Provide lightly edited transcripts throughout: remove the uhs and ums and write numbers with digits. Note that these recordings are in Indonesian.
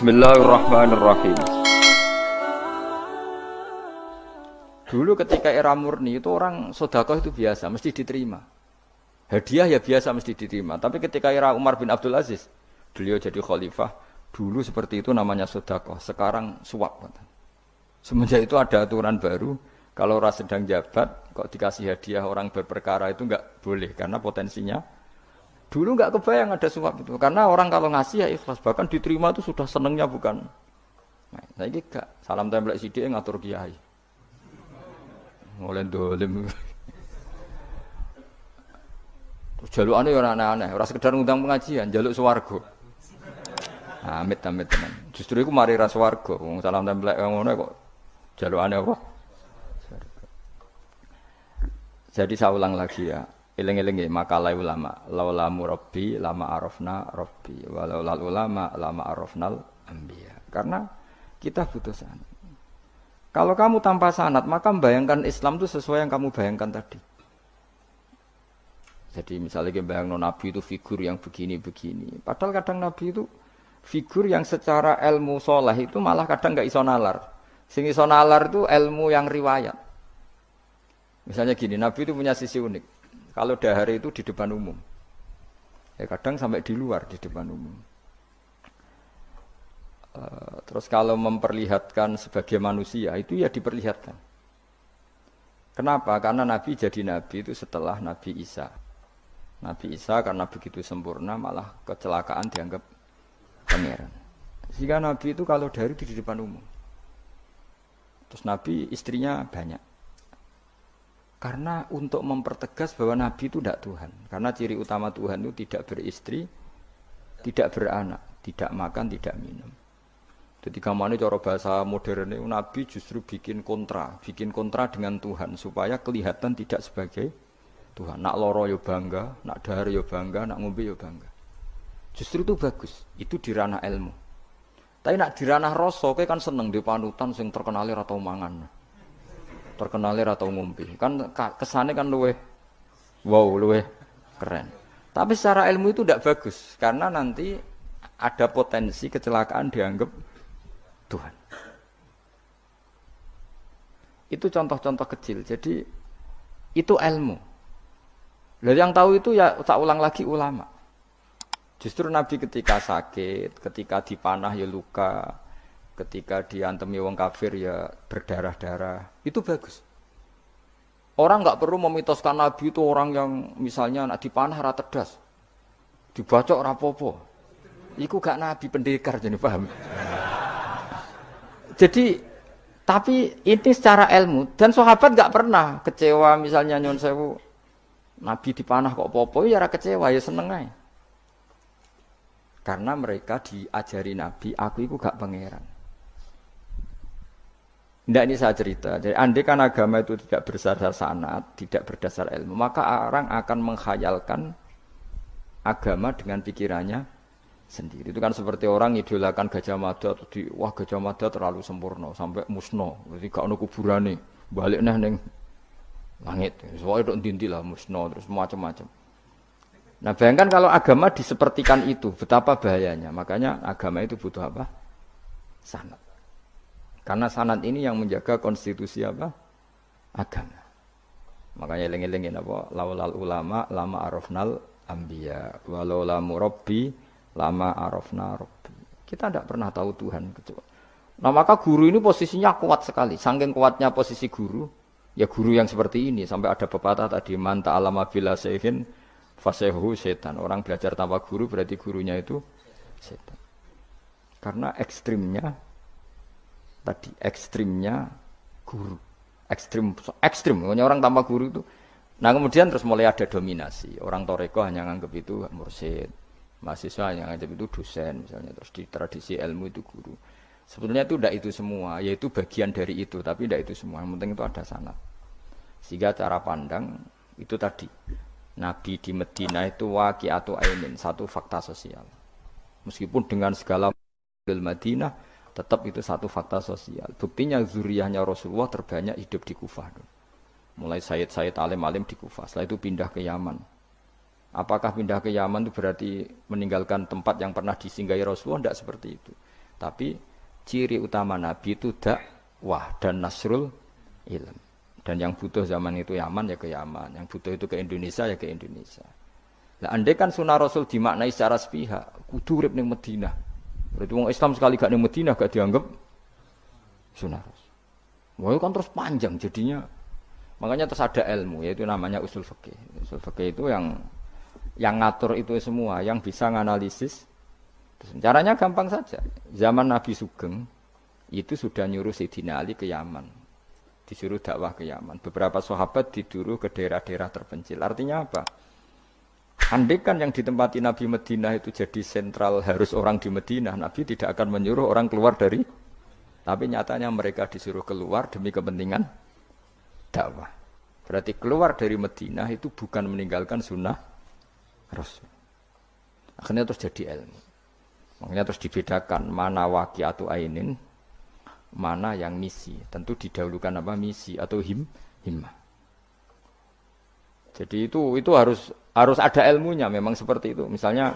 Bismillahirrahmanirrahim. Dulu ketika era murni itu orang sedekah itu biasa, mesti diterima. Hadiah ya biasa mesti diterima. Tapi ketika era Umar bin Abdul Aziz, beliau jadi khalifah, dulu seperti itu namanya sedekah, sekarang suap. Semenjak itu ada aturan baru, kalau orang sedang jabat, kok dikasih hadiah orang berperkara itu enggak boleh, karena potensinya. Dulu enggak kebayang ada suap itu, karena orang kalau ngasih ya ikhlas, bahkan diterima itu sudah senengnya bukan. Nah ini enggak, salam templek sidik ngatur kiai. Mulai dolim. Jalukane ora aneh-aneh, ora sekedar ngundang pengajian, jaluk swarga. Amit-amit tenan. Justru iku mari ra swarga, wong salam templek ngono kok jalukane apa? Jadi saya ulang lagi ya. Eling-eling makalah ulama, laula murabbi lama arafna rabbi, walau lal ulama lama arafnal anbiya. Karena kita butuh sanad. Kalau kamu tanpa sanad, maka membayangkan Islam itu sesuai yang kamu bayangkan tadi. Jadi misalnya bayangkan Nabi itu figur yang begini-begini. Padahal kadang Nabi itu figur yang secara ilmu soleh itu malah kadang nggak iso nalar. Sing iso nalar itu ilmu yang riwayat. Misalnya gini, Nabi itu punya sisi unik. Kalau dahar itu di depan umum, ya kadang sampai di luar di depan umum. Terus kalau memperlihatkan sebagai manusia itu ya diperlihatkan. Kenapa? Karena Nabi jadi Nabi itu setelah Nabi Isa. Nabi Isa karena begitu sempurna malah kecelakaan dianggap pangeran. Sehingga Nabi itu kalau dahar itu di depan umum. Terus Nabi istrinya banyak. Karena untuk mempertegas bahwa Nabi itu tidak Tuhan. Karena ciri utama Tuhan itu tidak beristri, tidak beranak, tidak makan, tidak minum. Jadi kamane cara bahasa modern itu Nabi justru bikin kontra dengan Tuhan supaya kelihatan tidak sebagai Tuhan. Nak loro yo bangga, nak dahar yo bangga, nak ngombe yo bangga. Justru itu bagus. Itu di ranah ilmu. Tapi nak di ranah rasa kowe kan seneng di panutan sing terkenal ora tau mangan. Terkenalir atau ngombe kan kesannya kan luweh keren. Tapi secara ilmu itu tidak bagus karena nanti ada potensi kecelakaan dianggap Tuhan. Itu contoh-contoh kecil. Jadi itu ilmu. Lah yang tahu itu ya tak ulang lagi ulama. Justru Nabi ketika sakit, ketika dipanah ya luka, ketika diantemi wong kafir ya berdarah-darah, itu bagus. Orang enggak perlu memitoskan Nabi itu orang yang misalnya nak dipanah ra tedas, dibacok ora apa-apa. Iku gak Nabi pendekar jadi paham. Jadi tapi ini secara ilmu dan sahabat enggak pernah kecewa misalnya nyon sewu Nabi dipanah kok apa-apa ya ora kecewa ya seneng ae. Karena mereka diajari Nabi, aku iku gak pangeran. Tidak ini saya cerita. Jadi andai kan agama itu tidak berdasar sanad, tidak berdasar ilmu, maka orang akan menghayalkan agama dengan pikirannya sendiri. Itu kan seperti orang idolakan Gajah Mada, wah Gajah Mada terlalu sempurna sampai musno. Jadi gak ono kuburane, balik neh ning langit. Soale tok ndi lah musno terus macam-macam. Nah, bayangkan kalau agama disepertikan itu, betapa bahayanya. Makanya agama itu butuh apa? Sanad. Karena sanad ini yang menjaga konstitusi apa? Agama. Makanya eling-elingin apa? Laulal ulama lama arafnal anbiya, walau la murabbi lama arafna rabbi. Kita tidak pernah tahu Tuhan kecuali. Nah, maka guru ini posisinya kuat sekali. Saking kuatnya posisi guru, ya guru yang seperti ini sampai ada pepatah tadi man ta'allama bila sayhin fasehu setan. Orang belajar tanpa guru berarti gurunya itu setan. Karena ekstrimnya guru, ekstrim. Pokoknya orang tanpa guru itu. Nah kemudian terus mulai ada dominasi. Orang toreko hanya nganggap itu mursyid, mahasiswa hanya nganggap itu dosen, misalnya. Terus di tradisi ilmu itu guru. Sebetulnya itu tidak itu semua, yaitu bagian dari itu, tapi tidak itu semua. Yang penting itu ada sanad. Sehingga cara pandang itu tadi. Nabi di Medina itu waqi'atu ainin, satu fakta sosial. Meskipun dengan segala Madinah tetap itu satu fakta sosial. Buktinya zuriyahnya Rasulullah terbanyak hidup di Kufah. Mulai Sayyid alim-alim di Kufah. Setelah itu pindah ke Yaman. Apakah pindah ke Yaman itu berarti meninggalkan tempat yang pernah disinggahi Rasulullah? Tidak seperti itu. Tapi ciri utama Nabi itu dakwah dan nasrul ilm. Dan yang butuh zaman itu Yaman ya ke Yaman, yang butuh itu ke Indonesia ya ke Indonesia. Lah andai kan sunnah Rasul dimaknai secara sepihak, kudu urip ning Madinah. Berarti wong Islam sekali gak ning Madinah gak dianggap sunnah Rasul. Wah, kan terus panjang jadinya. Makanya terus ada ilmu yaitu namanya usul fikih. Usul fikih itu yang ngatur itu semua, yang bisa nganalisis. Caranya gampang saja. Zaman Nabi Sugeng itu sudah nyuruh Sayyidina Ali ke Yaman. Disuruh dakwah ke Yaman. Beberapa sahabat disuruh ke daerah-daerah terpencil. Artinya apa? Andai kan yang ditempati Nabi Madinah itu jadi sentral harus orang di Madinah, Nabi tidak akan menyuruh orang keluar dari. Tapi nyatanya mereka disuruh keluar demi kepentingan dakwah. Berarti keluar dari Madinah itu bukan meninggalkan sunnah Rasul. Akhirnya terus jadi ilmu. Makanya terus dibedakan mana waqi'atu ainin, mana yang misi. Tentu didahulukan apa misi atau himmah. Jadi itu harus ada ilmunya memang seperti itu. Misalnya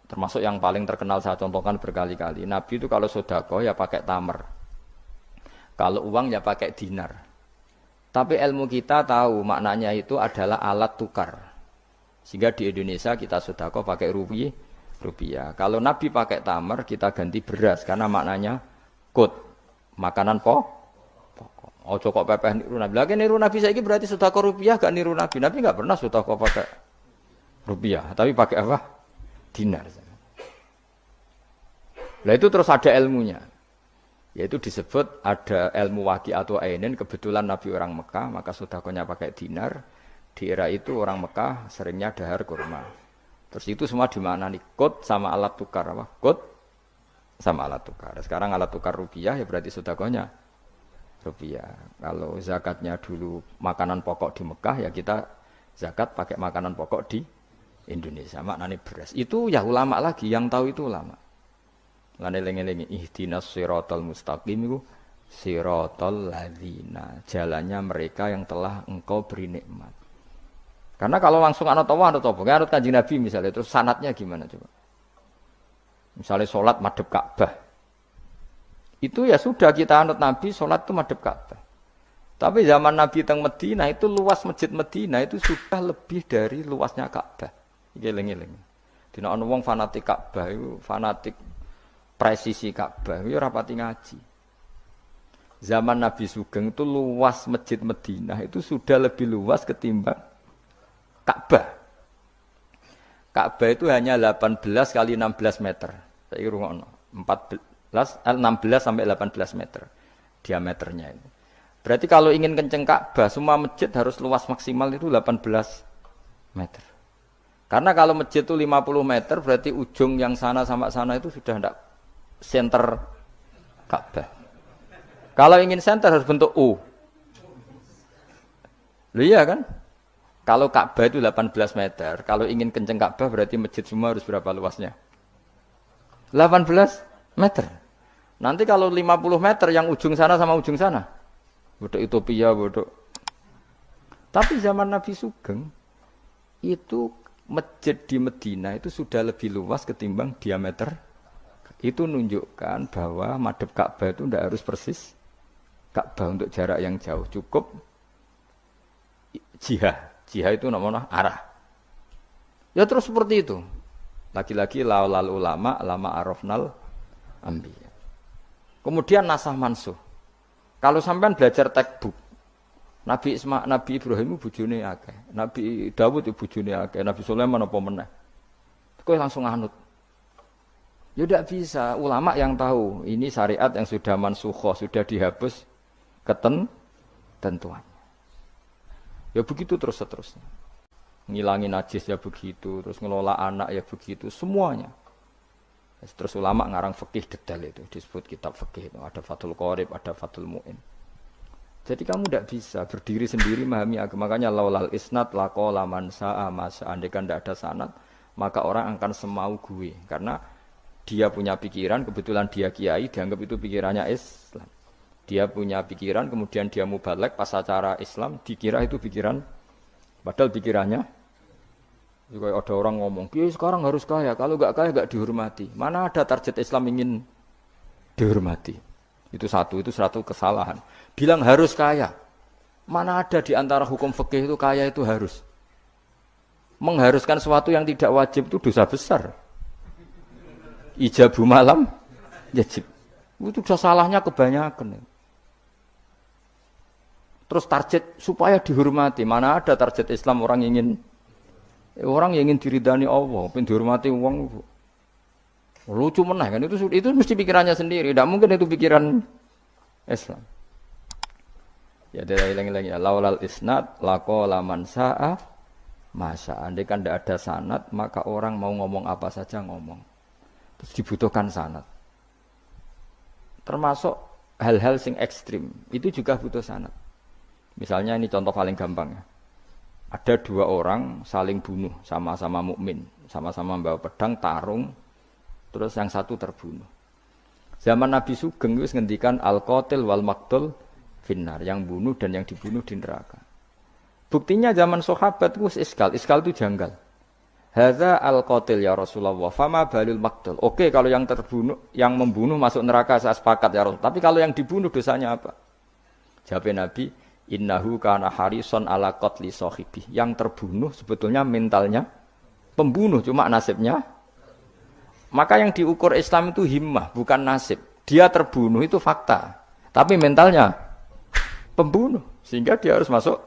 termasuk yang paling terkenal saya contohkan berkali-kali. Nabi itu kalau sedekah ya pakai tamar. Kalau uang ya pakai dinar. Tapi ilmu kita tahu maknanya itu adalah alat tukar. Sehingga di Indonesia kita sedekah pakai rupiah. Kalau Nabi pakai tamar kita ganti beras karena maknanya qut, makanan pokok. Ojo kok pepeh niru Nabi. Lagi niru Nabi saiki berarti sedekah rupiah gak niru Nabi. Nabi enggak pernah sedekah pakai rupiah, tapi pakai apa? Dinar. Lah itu terus ada ilmunya. Yaitu disebut ada ilmu waqi'atu ainin, kebetulan Nabi orang Mekah, maka sedekahnya pakai dinar. Di era itu orang Mekah seringnya dahar kurma. Terus itu semua di mana nih? Qut sama alat tukar apa? Qut sama alat tukar. Sekarang alat tukar rupiah ya berarti sedekahnya rupiah. Kalau zakatnya dulu makanan pokok di Mekah ya kita zakat pakai makanan pokok di Indonesia. Maknanya beras. Itu ya ulama lagi yang tahu itu ulama. Lane lengi-lengi ihdinas siratal mustaqim itu siratal ladzina, jalannya mereka yang telah engkau beri nikmat. Karena kalau langsung anut Allah anut apa? Anut Kanjeng Nabi misalnya terus sanatnya gimana coba? Misalnya sholat madhep Ka'bah. Itu ya sudah kita anut Nabi sholat itu madhep Ka'bah. Tapi zaman Nabi teng Madinah itu luas masjid Madinah itu sudah lebih dari luasnya Ka'bah. Iki lengi-lengi. Dina ana wong fanatik Ka'bah itu fanatik presisi Ka'bah itu rapati ngaji. Zaman Nabi Sugeng itu luas masjid Madinah itu sudah lebih luas ketimbang Ka'bah. Ka'bah itu hanya 18 kali 16 meter. Saya rungokno. 16 sampai 18 meter diameternya itu. Berarti kalau ingin kenceng Ka'bah, semua masjid harus luas maksimal itu 18 meter. Karena kalau masjid itu 50 meter, berarti ujung yang sana sama sana itu sudah tidak center Ka'bah. Kalau ingin center harus bentuk U. Loh iya kan? Kalau Ka'bah itu 18 meter, kalau ingin kenceng Ka'bah berarti masjid semua harus berapa luasnya? 18 meter. Nanti kalau 50 meter yang ujung sana sama ujung sana, bodoh utopia, bodoh. Tapi zaman Nabi Sugeng itu masjid di Madinah itu sudah lebih luas ketimbang diameter. Itu menunjukkan bahwa madhep Ka'bah itu tidak harus persis Ka'bah untuk jarak yang jauh, cukup jihah. Jihah itu namanya arah. Ya terus seperti itu. Lagi-lagi laulal ulama, lama arafnal ambiya. Kemudian nasah mansuh. Kalau sampean belajar textbook, Nabi Ibrahim bojone akeh, Nabi Dawud bojone akeh, Nabi Sulaiman apa meneh. Kowe langsung anut. Ya tidak bisa. Ulama yang tahu ini syariat yang sudah mansukhoh, sudah dihapus ketentuan. Ya begitu terus-terusnya. Ngilangin najis ya begitu, terus ngelola anak ya begitu, semuanya. Terus ulama ngarang fikih detail itu, disebut kitab fikih itu. Ada Fathul Qorib, ada Fathul Mu'in. Jadi kamu tidak bisa berdiri sendiri memahami agama. Makanya laulal isnad laqala man sa'a masa. Andaikan tidak ada sanad, maka orang akan semau gue. Karena dia punya pikiran, kebetulan dia kiai, dianggap itu pikirannya Islam. Dia punya pikiran, kemudian dia mubalek pas acara Islam, dikira itu pikiran, padahal pikirannya, juga ada orang ngomong, kiai sekarang harus kaya, kalau nggak kaya nggak dihormati. Mana ada target Islam ingin dihormati. Itu satu kesalahan. Bilang harus kaya. Mana ada di antara hukum fikih itu kaya itu harus. Mengharuskan sesuatu yang tidak wajib itu dosa besar. Ijabu malam wajib. Itu dosa salahnya kebanyakan. Terus target supaya dihormati. Mana ada target Islam orang yang ingin diridani Allah, pengen dihormati uang. Lucu menah kan itu mesti pikirannya sendiri. Tidak mungkin itu pikiran Islam. Ya dari lagi ya laulal isnad laqala man sa'a masa. Andai kan tidak ada sanad maka orang mau ngomong apa saja ngomong. Terus dibutuhkan sanad. Termasuk hal-hal sing ekstrim itu juga butuh sanad. Misalnya ini contoh paling gampang ya. Ada dua orang saling bunuh sama-sama mukmin, sama-sama bawa pedang tarung, terus yang satu terbunuh. Zaman Nabi Sugeng itu ngendikan al-qatil wal maqtul finnar, yang bunuh dan yang dibunuh di neraka. Buktinya zaman sahabat itu iskal itu janggal. Hadza al-qatil ya Rasulullah, fama balul maqtul. Oke, kalau yang terbunuh, yang membunuh masuk neraka saya sepakat ya Rasul. Tapi kalau yang dibunuh dosanya apa? Jawab Nabi, innahu kana harison ala qatli sahibi. Yang terbunuh sebetulnya mentalnya pembunuh, cuma nasibnya. Maka yang diukur Islam itu himmah, bukan nasib. Dia terbunuh itu fakta, tapi mentalnya pembunuh, sehingga dia harus masuk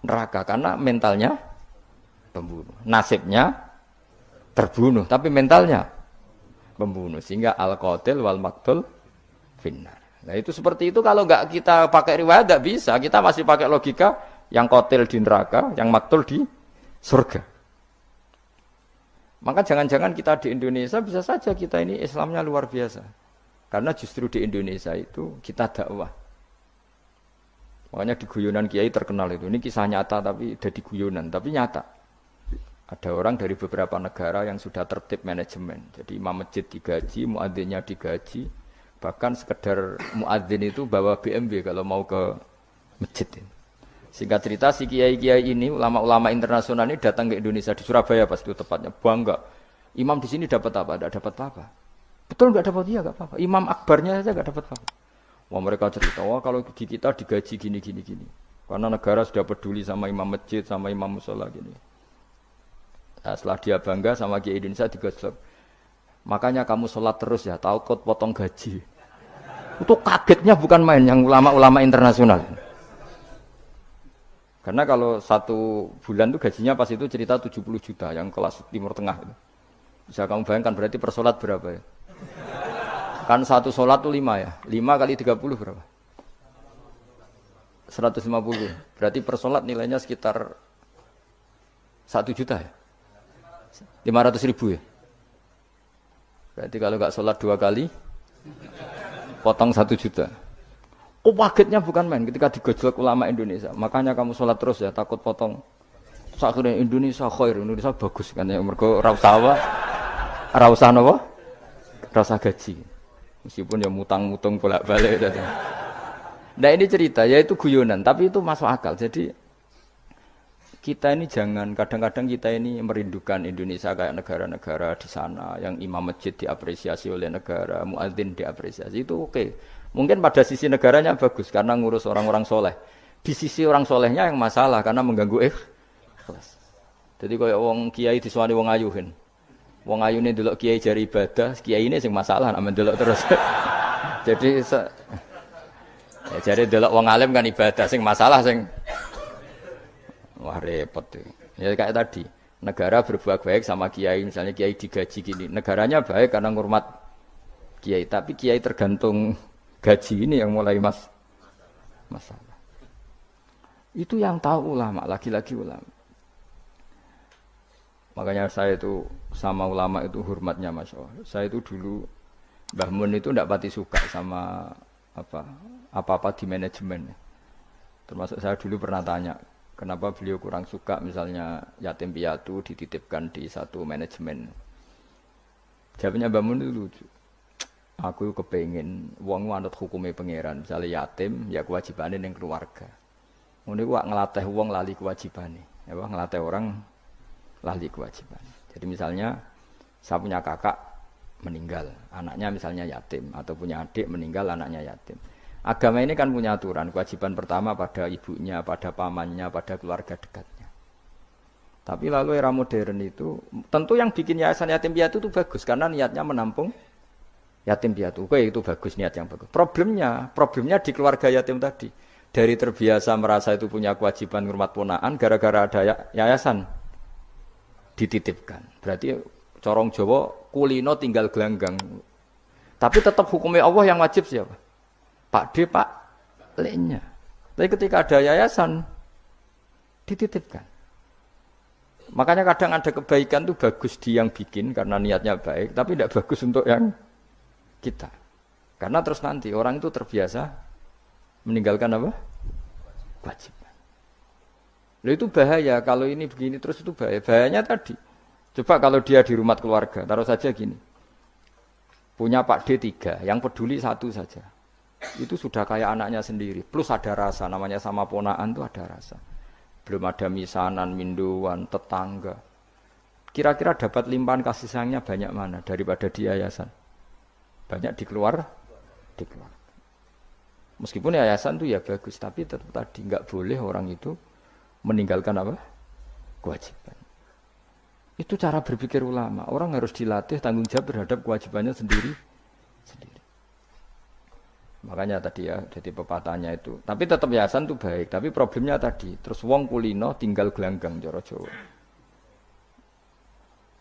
neraka karena mentalnya pembunuh. Nasibnya terbunuh, tapi mentalnya pembunuh, sehingga al-qatil wal maqtul finnar. Nah itu seperti itu, kalau enggak kita pakai riwayat enggak bisa, kita masih pakai logika yang qatil di neraka, yang maqtul di surga. Maka jangan-jangan kita di Indonesia bisa saja kita ini Islamnya luar biasa. Karena justru di Indonesia itu kita dakwah. Makanya di guyonan kiai terkenal itu. Ini kisah nyata tapi jadi guyonan, tapi nyata. Ada orang dari beberapa negara yang sudah tertib manajemen. Jadi imam masjid digaji, muadzinnya digaji. Bahkan sekedar muadzin itu bawa BMW kalau mau ke masjid ini. Singkat cerita si kiai-kiai ini, ulama-ulama internasional ini datang ke Indonesia, di Surabaya pas itu tepatnya, bangga. Imam di sini dapat apa? Tidak dapat apa-apa. Betul nggak dapat? Iya nggak apa-apa. Imam akbarnya saja nggak dapat apa. Wah mereka cerita, wah kalau di kita digaji gini. Karena negara sudah peduli sama imam masjid, sama imam musola gini. Nah, setelah dia bangga sama kiai Indonesia digosok. Makanya kamu sholat terus ya, takut potong gaji. Itu kagetnya bukan main yang ulama-ulama internasional. Karena kalau satu bulan itu gajinya pas itu cerita 70 juta yang kelas Timur Tengah itu. Bisa kamu bayangkan berarti per sholat berapa ya? Kan satu sholat itu 5 ya. 5 kali 30 berapa? 150. Berarti per sholat nilainya sekitar 1 juta ya? 500 ribu ya? Berarti kalau nggak sholat 2 kali, potong 1 juta. Oh kagetnya bukan main ketika digojlok ulama Indonesia. Makanya kamu sholat terus ya, takut potong. Akhirnya Indonesia khair, Indonesia bagus kan ya. Mergo ra usah apa? Ra usah gaji. Meskipun ya mutang-mutung bolak-balik gitu. Nah ini cerita, ya itu guyonan, tapi itu masuk akal. Jadi kita ini jangan, kadang-kadang kita ini merindukan Indonesia kayak negara-negara di sana yang imam masjid diapresiasi oleh negara, muadzin diapresiasi, itu oke. Mungkin pada sisi negaranya bagus karena ngurus orang-orang soleh. Di sisi orang solehnya yang masalah karena mengganggu ikhlas. Jadi kayak wong kiai disuwani wong ayu kan. Wong ayu ini delok kiai jari ibadah, kiai ini sing masalah amen delok terus. Jadi ya jari delok wong alim kan ibadah, sing masalah sing wah repot tuh. Ya kayak tadi, negara berbuat baik sama kiai, misalnya kiai digaji gini. Negaranya baik karena ngurmat kiai, tapi kiai tergantung gaji ini yang mulai masalah. Itu yang tahu ulama, lagi-lagi ulama. Makanya saya itu sama ulama itu hormatnya Masya Allah. Saya itu dulu Mbah Mun itu tidak pati suka sama apa-apa di manajemen. Termasuk saya dulu pernah tanya, kenapa beliau kurang suka misalnya yatim piatu dititipkan di satu manajemen. Jawabnya Mbah Mun itu lucu. Aku kepengin wong anut hukume pangeran, misalnya yatim ya kewajibane ning keluarga. Ngono iku ngelatih wong lali kewajibane, ya ngelatih orang lali kewajiban. Jadi misalnya saya punya kakak meninggal, anaknya misalnya yatim atau punya adik meninggal anaknya yatim. Agama ini kan punya aturan, kewajiban pertama pada ibunya, pada pamannya, pada keluarga dekatnya. Tapi lalu era modern itu, tentu yang bikin yayasan yatim piatu itu bagus karena niatnya menampung yatim piatu. Oke, itu bagus, niat yang bagus. Problemnya di keluarga yatim tadi. Dari terbiasa merasa itu punya kewajiban ngurmat ponaan, gara-gara ada yayasan dititipkan. Berarti corong Jawa kulino tinggal gelanggang. Tapi tetap hukumnya Allah yang wajib siapa? Pak D, Pak L-nya. Tapi ketika ada yayasan dititipkan. Makanya kadang ada kebaikan itu bagus di yang bikin karena niatnya baik, tapi tidak bagus untuk yang kita. Karena terus nanti orang itu terbiasa meninggalkan apa? Kewajiban. Lalu itu bahaya kalau ini begini terus itu bahaya. Bahayanya tadi. Coba kalau dia di rumah keluarga, taruh saja gini. Punya Pak D 3, yang peduli satu saja. Itu sudah kayak anaknya sendiri. Plus ada rasa, namanya sama ponaan itu ada rasa. Belum ada misanan, minduan, tetangga. Kira-kira dapat limpahan kasih sayangnya banyak mana daripada di yayasan? Banyak di keluarga. Meskipun yayasan itu ya bagus, tapi tetap tadi nggak boleh orang itu meninggalkan apa? Kewajiban. Itu cara berpikir ulama. Orang harus dilatih tanggung jawab terhadap kewajibannya sendiri. Makanya tadi ya, jadi pepatahnya itu. Tapi tetap yayasan itu baik. Tapi problemnya tadi, terus wong kulino tinggal gelanggang cara Jawa.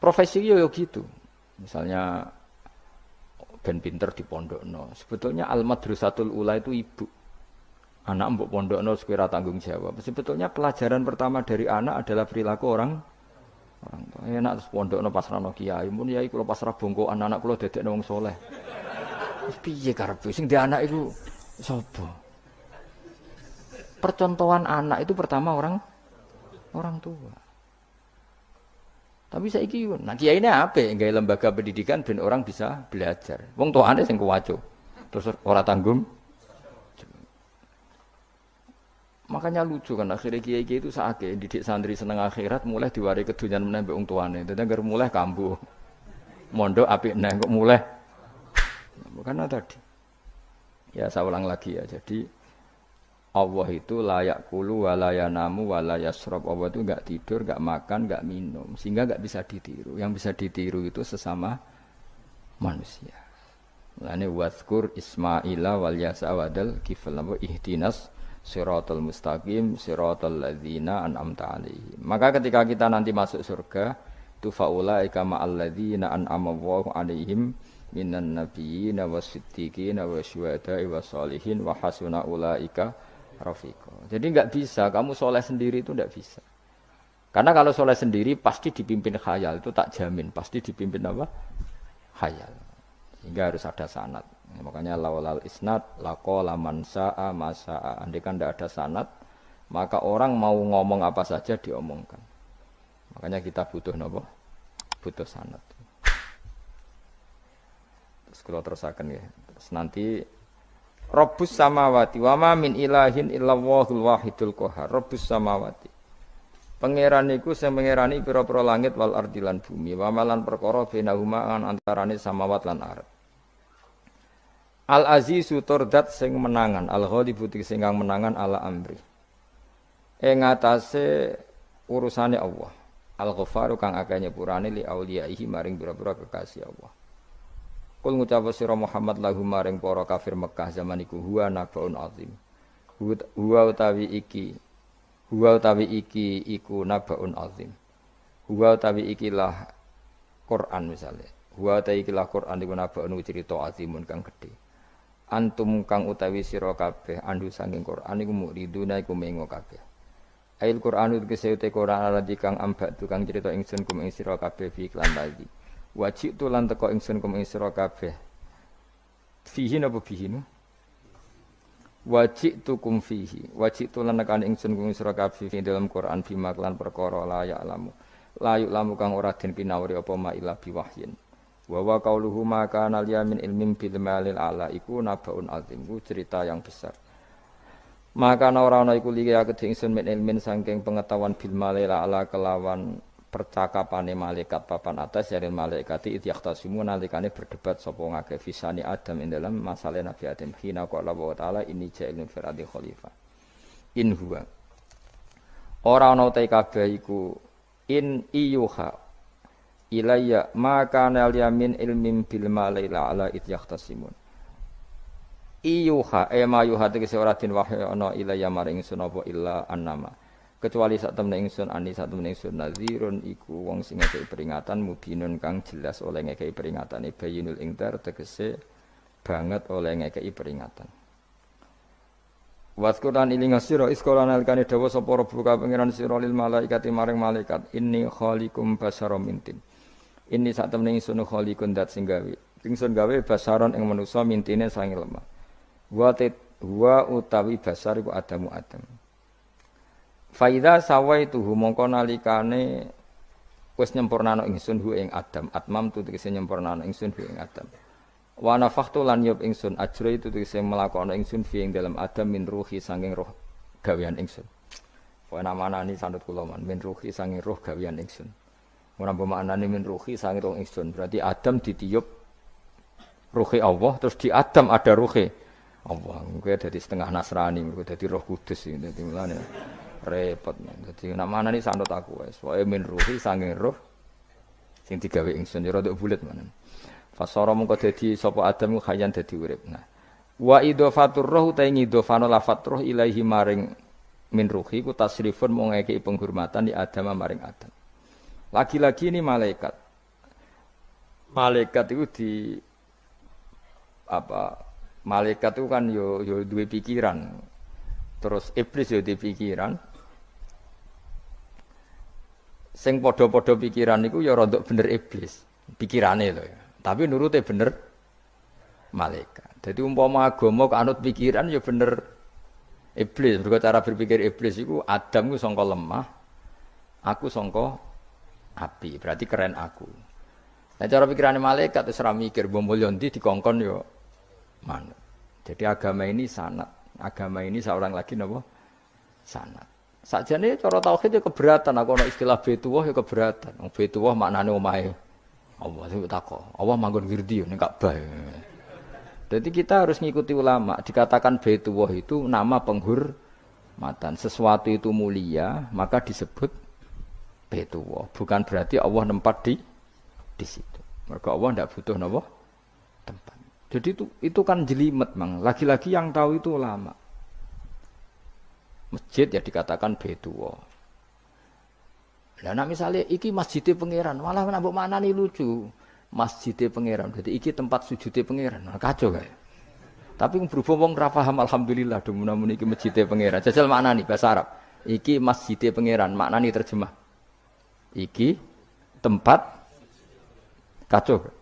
Profesi yo gitu. Misalnya ben pinter di pondokno. Sebetulnya al-madrasatul ula itu ibu. Anak mbok pondokno sekira tanggung jawab. Sebetulnya pelajaran pertama dari anak adalah perilaku orang tua. Enak terus pondokno pas rano kiai. Mun yai kula pas ra bongkokan anak kula dadekno wong saleh. Piye karepe sing di anak itu sapa? Percontohan anak itu pertama orang tua. Tapi saiki nah kiai ini apa? Gawe lembaga pendidikan ben orang bisa belajar. Wong tuane sing kuwaco. Terus ora tanggung. Makanya lucu kan akhirnya kiai itu sakake didik santri seneng akhirat mulai diwari kedunyan meneh mbek wong tuane. Dadi anggere mulai kambuh. Mondok apik neh kok mulai. Karena tadi ya saya ulang lagi ya. Jadi Allah itu layak kulu walayanamu walayasrob. Allah itu enggak tidur, enggak makan, enggak minum, sehingga enggak bisa ditiru. Yang bisa ditiru itu sesama manusia. Lane wazkur Ismaila wal Yasa wadal kifal ihdinas siratal mustaqim siratal ladzina an'amta alaihim. Maka ketika kita nanti masuk surga tu faulaika ma'al ladzina an'ama Allahu alaihim minan nabiyyin wasiddiqin wasyuhada'i wassalihin wa hasuna ulaika rafiqa. Jadi enggak bisa kamu soleh sendiri itu enggak bisa. Karena kalau soleh sendiri pasti dipimpin khayal, itu tak jamin pasti dipimpin apa? Khayal. Sehingga harus ada sanad. Makanya laulal isnad laqala man sa'a ma sa'a. Andai kan enggak ada sanad, maka orang mau ngomong apa saja diomongkan. Makanya kita butuh napa? Butuh sanad. Kalau terusakan ya. Terus nanti Rabbus samawati wa ma min ilahin illallahul wahidul qahar. Rabbus samawati. Pangeran iku sing pangerani pira-pira langit wal ardi lan bumi. Wa malan perkara bainahuma antarane samawat lan ardh. Al azizu turdat sing menangan, al ghalibu sing kang menangan ala amri. Ing atase urusane Allah. Al ghafaru kang akeh nyepurane li auliyaihi maring pira-pira kekasih Allah. Kul ngucap sira Muhammad lahum maring para kafir Mekah zaman iku huwa nabaun azim. Huwa utawi iki iku nabaun azim. Huwa utawi ikilah Quran misalnya. Huwa utawi ikilah Quran iku nabaun cerita azimun kang gedhe. Antum kang utawi sira kabeh andu saking Quran iku muriduna iku mengo kabeh. Ail Quran iki sete Quran ala kang ambak tukang cerita ingsun kum ing sira kabeh fi iklan tadi. Wajib tu lan teko ingsun kum ing sira kabeh. Fihi napa fihi nu? Wajib tu kum fihi. Wajib tu lan nekan ingsun kum sira kabeh fi dalam Quran bima lan perkara la ya alamu. La lamu kang ora den pinawri apa ma ila biwahyin. Wa wa qauluhu ma kana liyamin ilmin bil malil ala iku nabaun azim. Ku cerita yang besar. Maka ora ana iku liya kedhe ingsun min ilmin saking pengetahuan bil malil ala kelawan percakapane malaikat papan atas dari malaikati idyaqtasimu nalikane berdebat sapa ngake fisani Adam ing dalam masalah Nabi Adam hina qala wa ta'ala inni ja'ilun fil ardi khalifah in huwa ora ana te kabeh iku in iyuha ilayya ma kana yamin ilmin bil malaila ala idyaqtasimun iyuha ma yuha tegese ora den wahyu ana ilayya maring ingsun apa illa annama kecuali sak temne ingsun sak temne ingsun nazirun iku wong sing ngekeki peringatan mubinun kang jelas oleh ngekeki peringatane bayinul ingdar tegese banget oleh ngekeki peringatan waskuran ilinga sira iskolan alkane dawa sapa rabbuka pangeran sira lil malaikati maring malaikat inni khaliqum basaram mintin inni sak temne ingsun khaliqun dat sing gawe ingsun gawe basaron ing manusa mintine sange lemah wa utawi basar iku adamu adam faida sawaituhu mongko nalikane wis nyempurnano ingsun hu ing Adam atmam tu tegese nyempurnano ingsun hu ing Adam wa nafakhtu lan yub ingsun ajra itu tegese melakono ingsun fi ing dalam Adam min ruhi saking roh gawean ingsun wa namanani sandut kula man min ruhi saking roh gawean ingsun ora maknane min ruhi saking roh ingsun berarti Adam ditiup ruhi Allah terus di Adam ada ruhi Allah kuwi dadi setengah Nasrani kuwi dadi Roh Kudus iki dadi mulane repot. Dadi nek manani sanut aku wis. Pokoke min ruhi saking roh sing digawe ingsun ya rada bulet manan. Fasara mengko dadi sapa Adam khayan dadi urip. Nah. Wa idhofatur roh ta ngidhofano lafat roh ilahi maring min ruhi ku tasrifun mung ngekeki penghormatan di Adam maring Adam. Lagi-lagi ini malaikat. Malaikat itu malaikat itu kan yo duwe pikiran. Terus iblis yo duwe pikiran. Sing padha-padha pikiran niku ya rada bener iblis, pikirane lho ya. Tapi nurute bener malaikat. Jadi umpama agama kok anut pikiran ya bener iblis. Mergo cara berpikir iblis iku Adam ku sangka lemah, aku sangka api. Berarti keren aku. Nah cara pikirane malaikat wis ora mikir mulya ndi dikongkon ya manut. Jadi agama ini sanad. Agama ini seorang lagi napa? Sanad. Sakjane cara tauhid ya keberatan, aku ana istilah Baitullah ya keberatan. Baitullah maknane omahe Allah itu takok. Allah manggon wirdi ning Ka'bah. Jadi kita harus ngikuti ulama. Dikatakan Baitullah itu nama penghormatan. Sesuatu itu mulia, maka disebut Baitullah. Bukan berarti Allah nempat di situ. Maka Allah ndak butuh napa? Tempat. Jadi itu kan jelimet, Mang. Lagi-lagi yang tahu itu ulama. Masjid ya dikatakan Baitullah. Lah nek misale iki masjidé pangeran, malah nek mbok maknani lucu. Masjidé pangeran, berarti iki tempat sujudé pangeran. Nah, kacau kae. Tapi berhubung wong ora paham alhamdulillah demun iki masjidé pangeran. Jajal maknani bahasa Arab. Iki masjidé pangeran, maknani terjemah. Iki tempat kacau.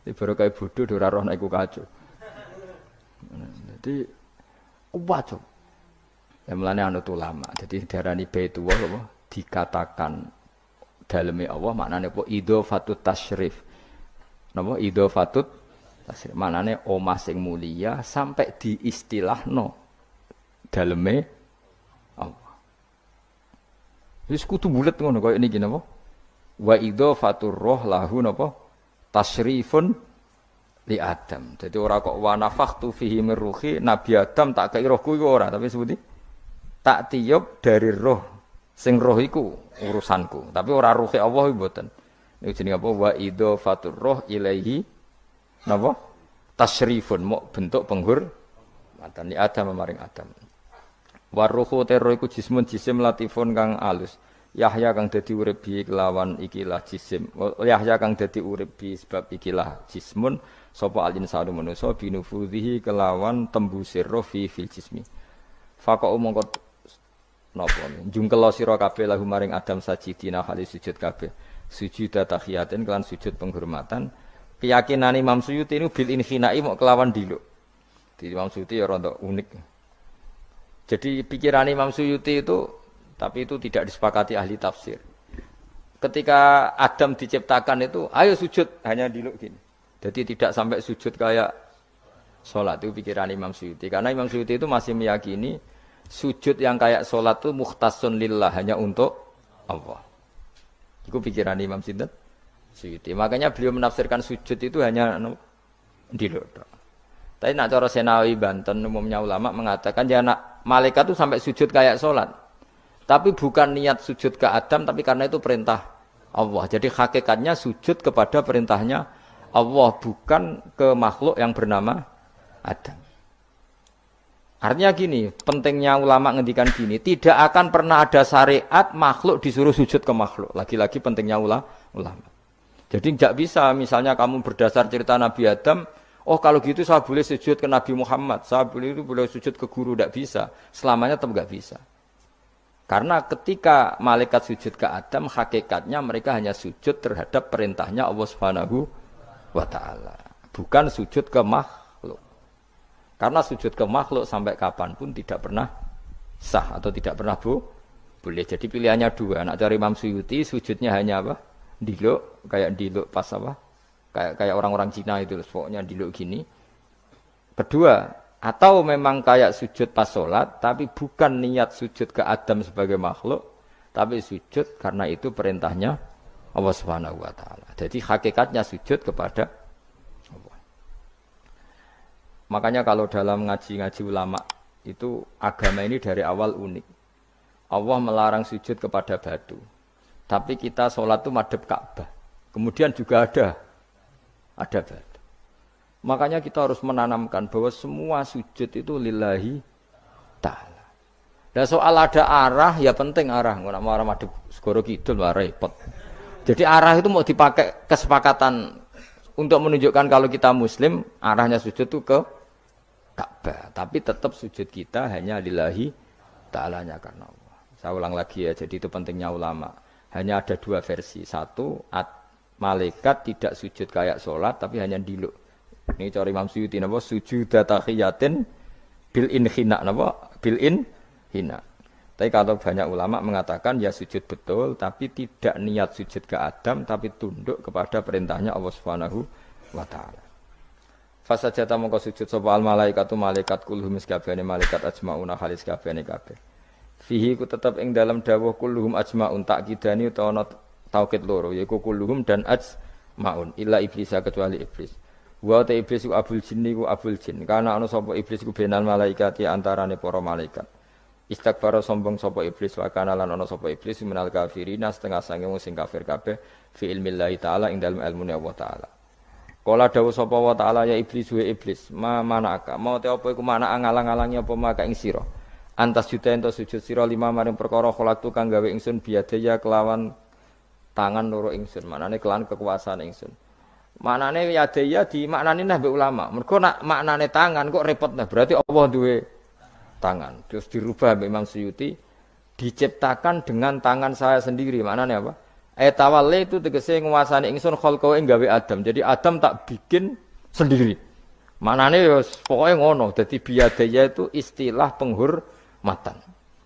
Ibarat kayak bodoh ora roh nek iku kacau. Jadi kacau. Ya mulane anut ulama. Jadi darani Baitullah apa dikatakan daleme Allah maknane apa idhofatut tasyrif. Napa idhofatut tasyrif maknane omah sing mulia sampai diistilahno daleme Allah. Wis kudu bulet ngono kaya niki napa? Wa idhofatur roh lahu napa? Tasyrifun li Adam. Jadi ora kok wa nafakhtu fihi min ruhi Nabi Adam tak kei rohku iku ora, tapi sebuti tak tiup dari roh sing roh iku urusanku, tapi ora ruhe Allah iku mboten. Niku jenenge apa wa idhofatur roh ilaihi napa? Tasyrifun mok bentuk penghormatan li Adam maring Adam. Wa ruhu terro iku jismun jisim latifun kang alus. Yahya kang dadi urip bi kelawan ikilah jisim. Yahya kang dadi urip bi sebab ikilah jismun sapa alinsanu manusa binufudhihi kelawan tembusir roh fil jismi. Faqa'u mongko napa jungkel sira kabeh lahu maring Adam sajidina hali sujud kabeh. Sujud tahiyatin kelan sujud penghormatan. Keyakinan Imam Suyuti ini bil inhinai mok kelawan diluk. Di Imam Suyuti ya rada unik. Jadi pikiran Imam Suyuti itu tapi itu tidak disepakati ahli tafsir. Ketika Adam diciptakan itu, ayo sujud, hanya diluk gini. Jadi tidak sampai sujud kayak sholat, itu pikiran Imam Suyuti. Karena Imam Suyuti itu masih meyakini sujud yang kayak sholat itu mukhtasun lillah, hanya untuk Allah. Iku pikiran Imam Sinten Suyuti. Makanya beliau menafsirkan sujud itu hanya ndiluk tok. Tapi nak cara Senawi Banten umumnya ulama mengatakan ya nak malaikat itu sampai sujud kayak sholat. Tapi bukan niat sujud ke Adam tapi karena itu perintah Allah. Jadi hakikatnya sujud kepada perintahnya Allah bukan ke makhluk yang bernama Adam. Artinya gini, pentingnya ulama ngendikan gini, tidak akan pernah ada syariat makhluk disuruh sujud ke makhluk. Lagi-lagi pentingnya ulama. Jadi tidak bisa, misalnya kamu berdasar cerita Nabi Adam, oh kalau gitu saya boleh sujud ke Nabi Muhammad, saya boleh sujud ke guru, tidak bisa. Selamanya tetap tidak bisa. Karena ketika malaikat sujud ke Adam, hakikatnya mereka hanya sujud terhadap perintahnya Allah Subhanahu wa Ta'ala. Bukan sujud ke makhluk. Karena sujud ke makhluk sampai kapanpun tidak pernah sah atau tidak pernah boleh. Jadi pilihannya dua. Nak cari Imam Suyuti sujudnya hanya apa? Diluk, kayak diluk pas apa? Kayak orang-orang Cina itu pokoknya diluk gini. Kedua, atau memang kayak sujud pas sholat, tapi bukan niat sujud ke Adam sebagai makhluk, tapi sujud karena itu perintahnya Allah Subhanahu wa Ta'ala. Jadi hakikatnya sujud kepada Allah. Makanya kalau dalam ngaji-ngaji ulama itu agama ini dari awal unik. Allah melarang sujud kepada batu. Tapi kita sholat itu madhep Ka'bah. Kemudian juga ada batu. Makanya kita harus menanamkan bahwa semua sujud itu lillahi ta'ala. Dan soal ada arah, ya penting arah. Nggak mau arah madhep segoro kidul, repot. Jadi arah itu mau dipakai kesepakatan untuk menunjukkan kalau kita muslim, arahnya sujud itu ke Ka'bah. Tapi tetap sujud kita hanya lillahi ta'alanya karena Allah. Saya ulang lagi ya, jadi itu pentingnya ulama. Hanya ada dua versi. Satu, malaikat tidak sujud kayak sholat, tapi hanya diluk. Ini cara Imam Suyuti napa sujud tahiyatin bil inhina napa bil inhina. Tapi kalau banyak ulama mengatakan ya sujud betul tapi tidak niat sujud ke Adam tapi tunduk kepada perintahnya Allah Subhanahu wa Ta'ala. Fasajata mongko sujud sapa al malaikatu malaikat kulluhum sakabehane malaikat ajmauna halis kabehane kabeh. Fihi ku tetep ing dalam dawuh kulluhum ajmaun takkidani utawa taukid loro yaiku kulluhum dan ajmaun illa iblis kecuali iblis. Wa ta iblis ku abul jinni ku abul jin. Karena ana sapa iblis ku benal malaikat antarane para malaikat. Istakbara sombong sapa iblis wa kana lan ana sapa iblis minal kafirina setengah sange wong sing kafir kabeh fi ilmillahi taala ing dalem ilmune Allah taala. Kala dawuh sapa wa taala ya iblis wa iblis ma manaka mau te apa iku mana ngalang-alangi apa maka ing sira. Antas juta ento sujud sira lima maring perkara kholaktu kang gawe ingsun biadaya kelawan tangan loro ingsun. Manane kelawan kekuasaan ingsun. Maknane yadaya di maknane nah mbek ulama. Mergo nak maknane tangan kok repot nah. Berarti Allah duwe tangan. Terus dirubah mbek Imam Suyuti diciptakan dengan tangan saya sendiri. Maknane apa? Tawalle itu tegese nguasani ingsun khalqawe gawe Adam. Jadi Adam tak bikin sendiri. Maknane ya pokoke ngono. Dadi biadaya itu istilah penghormatan.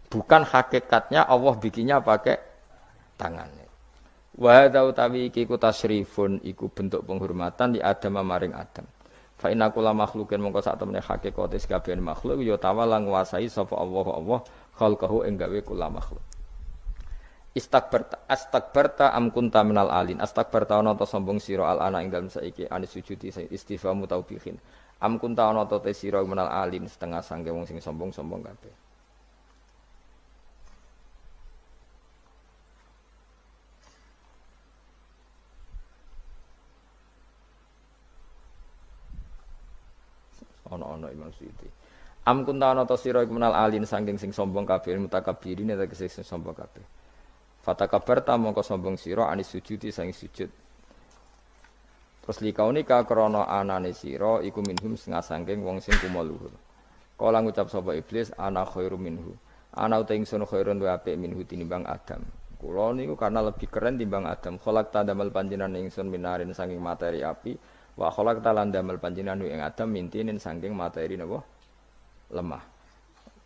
Bukan hakikatnya Allah bikinnya pakai tangannya. Wa hadza utawi iki ku tasyrifun iku bentuk penghormatan di Adam maring Adam. Fa inna kulla makhluqin mongko sak temene hakikate kabeh makhluk ya tawala nguasai sapa Allah khalqahu ing gawe kula makhluk. Astakbarta am kunta minal alin. Astakbarta ana ta sombong sira al ana ing dalem saiki anis sujudi istifamu taubihin. Am kunta ana ta sira minal alin setengah sangge wong sing sombong-sombong kabeh. Ana Imam Suyuti. Am kunta ana ta sira iku menal alin saking sing sombong kabeh mutakabbirin tegese sing sombong kabeh. Fatakabarta mongko sombong sira anis sujudi sang sujud. Terus likaune ka krana anane sira iku minhum setengah saking wong sing kumaluhur. Kala ngucap sapa iblis ana khairu minhu. Ana uta ingsun khairun wa apik minhu tinimbang Adam. Kula niku karena lebih keren timbang Adam. Kholak tandamel panjenengan ingsun minarin saking materi api. Wa kholak talan damel panjenengan ing Adam mintinin saking materi napa lemah.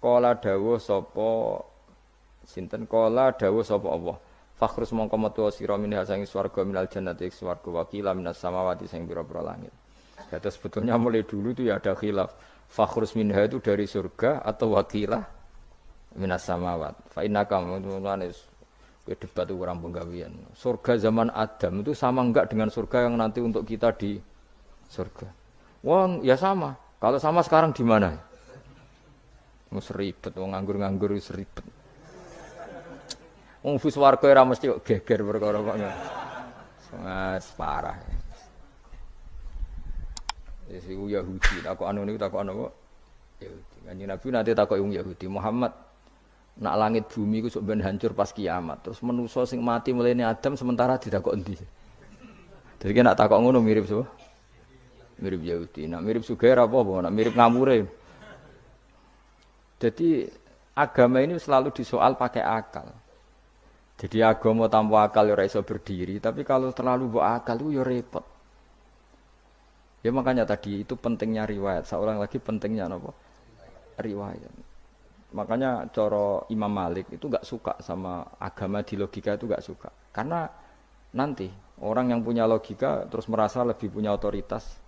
Kala dawuh sapa sinten kala dawuh sapa Allah. Fakhrus mongko metu sira minha saking swarga minal jannati swarga wakila minas samawati sing pira-pira langit. Ya sebetulnya mulai dulu itu ya ada khilaf. Fakhrus minha itu dari surga atau wakilah minas samawat. Fa innaka debat itu kurang penggawean. Surga zaman Adam itu sama enggak dengan surga yang nanti untuk kita di surga? Wah, ya sama. Kalau sama sekarang di mana? Mus ribet, wong nganggur-nganggur wis ribet. Wong bus warga ora mesti kok geger perkara kok. Mas parah. Wis iku Yahudi, takok anu niku takok anu kok. Yahudi. Kanjeng Nabi nanti takok wong Yahudi, Muhammad nak langit bumi ku sok ben hancur pas kiamat. Terus manusa sing mati mulane Adam sementara ditakok endi? Jadi kan nak takok ngono mirip so. Mirip Yahudi. Nak mirip Sugair apa? Nak mirip ngamure. Jadi agama ini selalu disoal pakai akal. Jadi agama tanpa akal ya ora iso berdiri, tapi kalau terlalu mbok akal itu ya repot. Ya makanya tadi itu pentingnya riwayat. Seorang lagi pentingnya apa? Riwayat. Makanya coro Imam Malik itu enggak suka sama agama di logika itu enggak suka. Karena nanti orang yang punya logika terus merasa lebih punya otoritas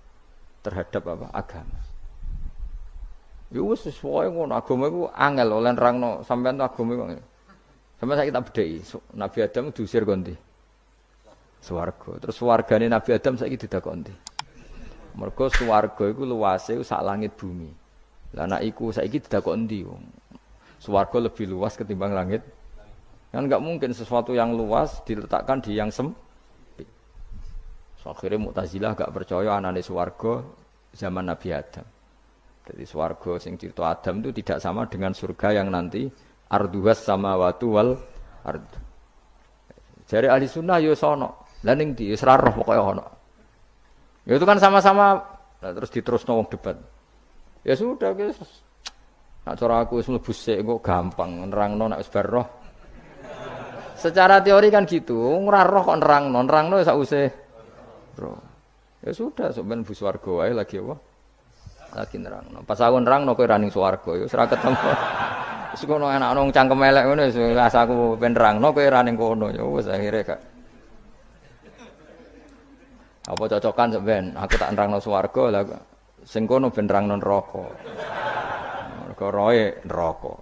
terhadap apa? Agama. Ya wis sesuai ngono agama iku angel oleh nerangno sampean agama iku. Sampeyan saiki tak bedheki Nabi Adam diusir kondi. Swarga. Terus swargane Nabi Adam saiki didakok endi? Mergo swarga iku luase sak langit bumi. Lah nek iku saiki didakok endi wong? Swarga lebih luas ketimbang langit. Kan enggak mungkin sesuatu yang luas diletakkan di yang sempit. So, akhirnya Mu'tazilah enggak percaya anane swarga zaman Nabi Adam. Jadi swarga sing cerita Adam itu tidak sama dengan surga yang nanti arduhas samawati wal ard. Jare ahli sunnah yo sono. Lah ning ndi wis ra roh pokoke ono. Ya itu kan sama-sama terus diterusno wong debat. Ya sudah guys. Nak cara aku wis mlebu sik kok gampang nerangno nek wis bar roh. Secara teori kan gitu, ora roh kok nerangno sak usih roh. Ya sudah sok ben bu swarga wae lagi apa? Lagi nerangno. Pas aku nerangno kowe ra ning swarga ya wis ra ketemu. Wis kono enak nang cangkem elek ngono wis aku ben nerangno kowe ra ning kono ya wis akhire gak. Apa cocokan sok ben aku tak nerangno swarga lah sing kono ben nerangno neraka. Roe neraka.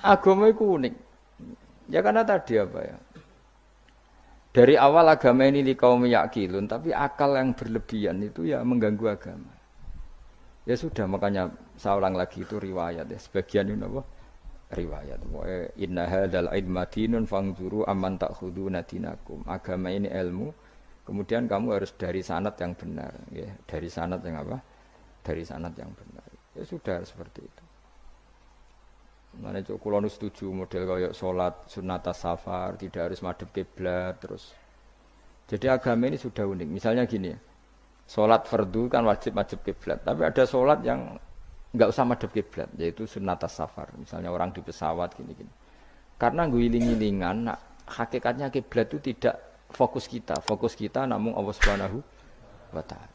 Agama itu unik. Ya karena tadi apa ya? Dari awal agama ini di kaum yakilun, tapi akal yang berlebihan itu ya mengganggu agama. Ya sudah makanya saya ulang lagi itu riwayat ya. Sebagian ini apa? Riwayat. Inna hadzal ilma dinun fangzuru amman ta'khuduna dinakum. Agama ini ilmu. Kemudian kamu harus dari sanad yang benar, ya. Dari sanad yang apa? Dari sanad yang benar. Ya sudah seperti itu. Mana cok kula nu setuju model kayak salat sunat safar, tidak harus madhep kiblat terus. Jadi agama ini sudah unik. Misalnya gini ya. Salat fardu kan wajib kiblat, tapi ada salat yang enggak usah madhep kiblat, yaitu sunat safar. Misalnya orang di pesawat gini-gini. Karena guling-gilingan hakikatnya kiblat itu tidak fokus kita. Fokus kita namun Allah Subhanahu wa taala.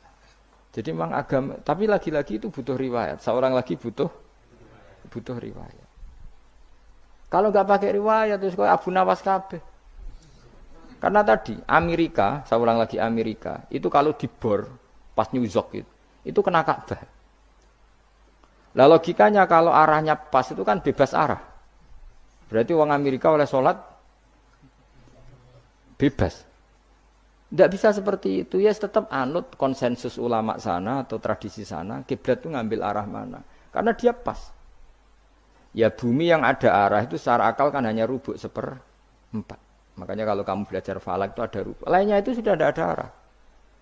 Jadi memang agama, tapi lagi-lagi itu butuh riwayat. Seorang lagi butuh riwayat. Kalau nggak pakai riwayat terus kok Abu Nawas kabeh. Karena tadi Amerika, seorang lagi Amerika, itu kalau dibor pas New York itu kena Ka'bah. Lah logikanya kalau arahnya pas itu kan bebas arah. Berarti orang Amerika oleh sholat bebas. Tidak bisa seperti itu, ya tetap anut konsensus ulama sana atau tradisi sana, kiblat itu ngambil arah mana. Karena dia pas. Ya bumi yang ada arah itu secara akal kan hanya rubuk 1/4. Makanya kalau kamu belajar falak itu ada rubuk. Lainnya itu sudah ada arah.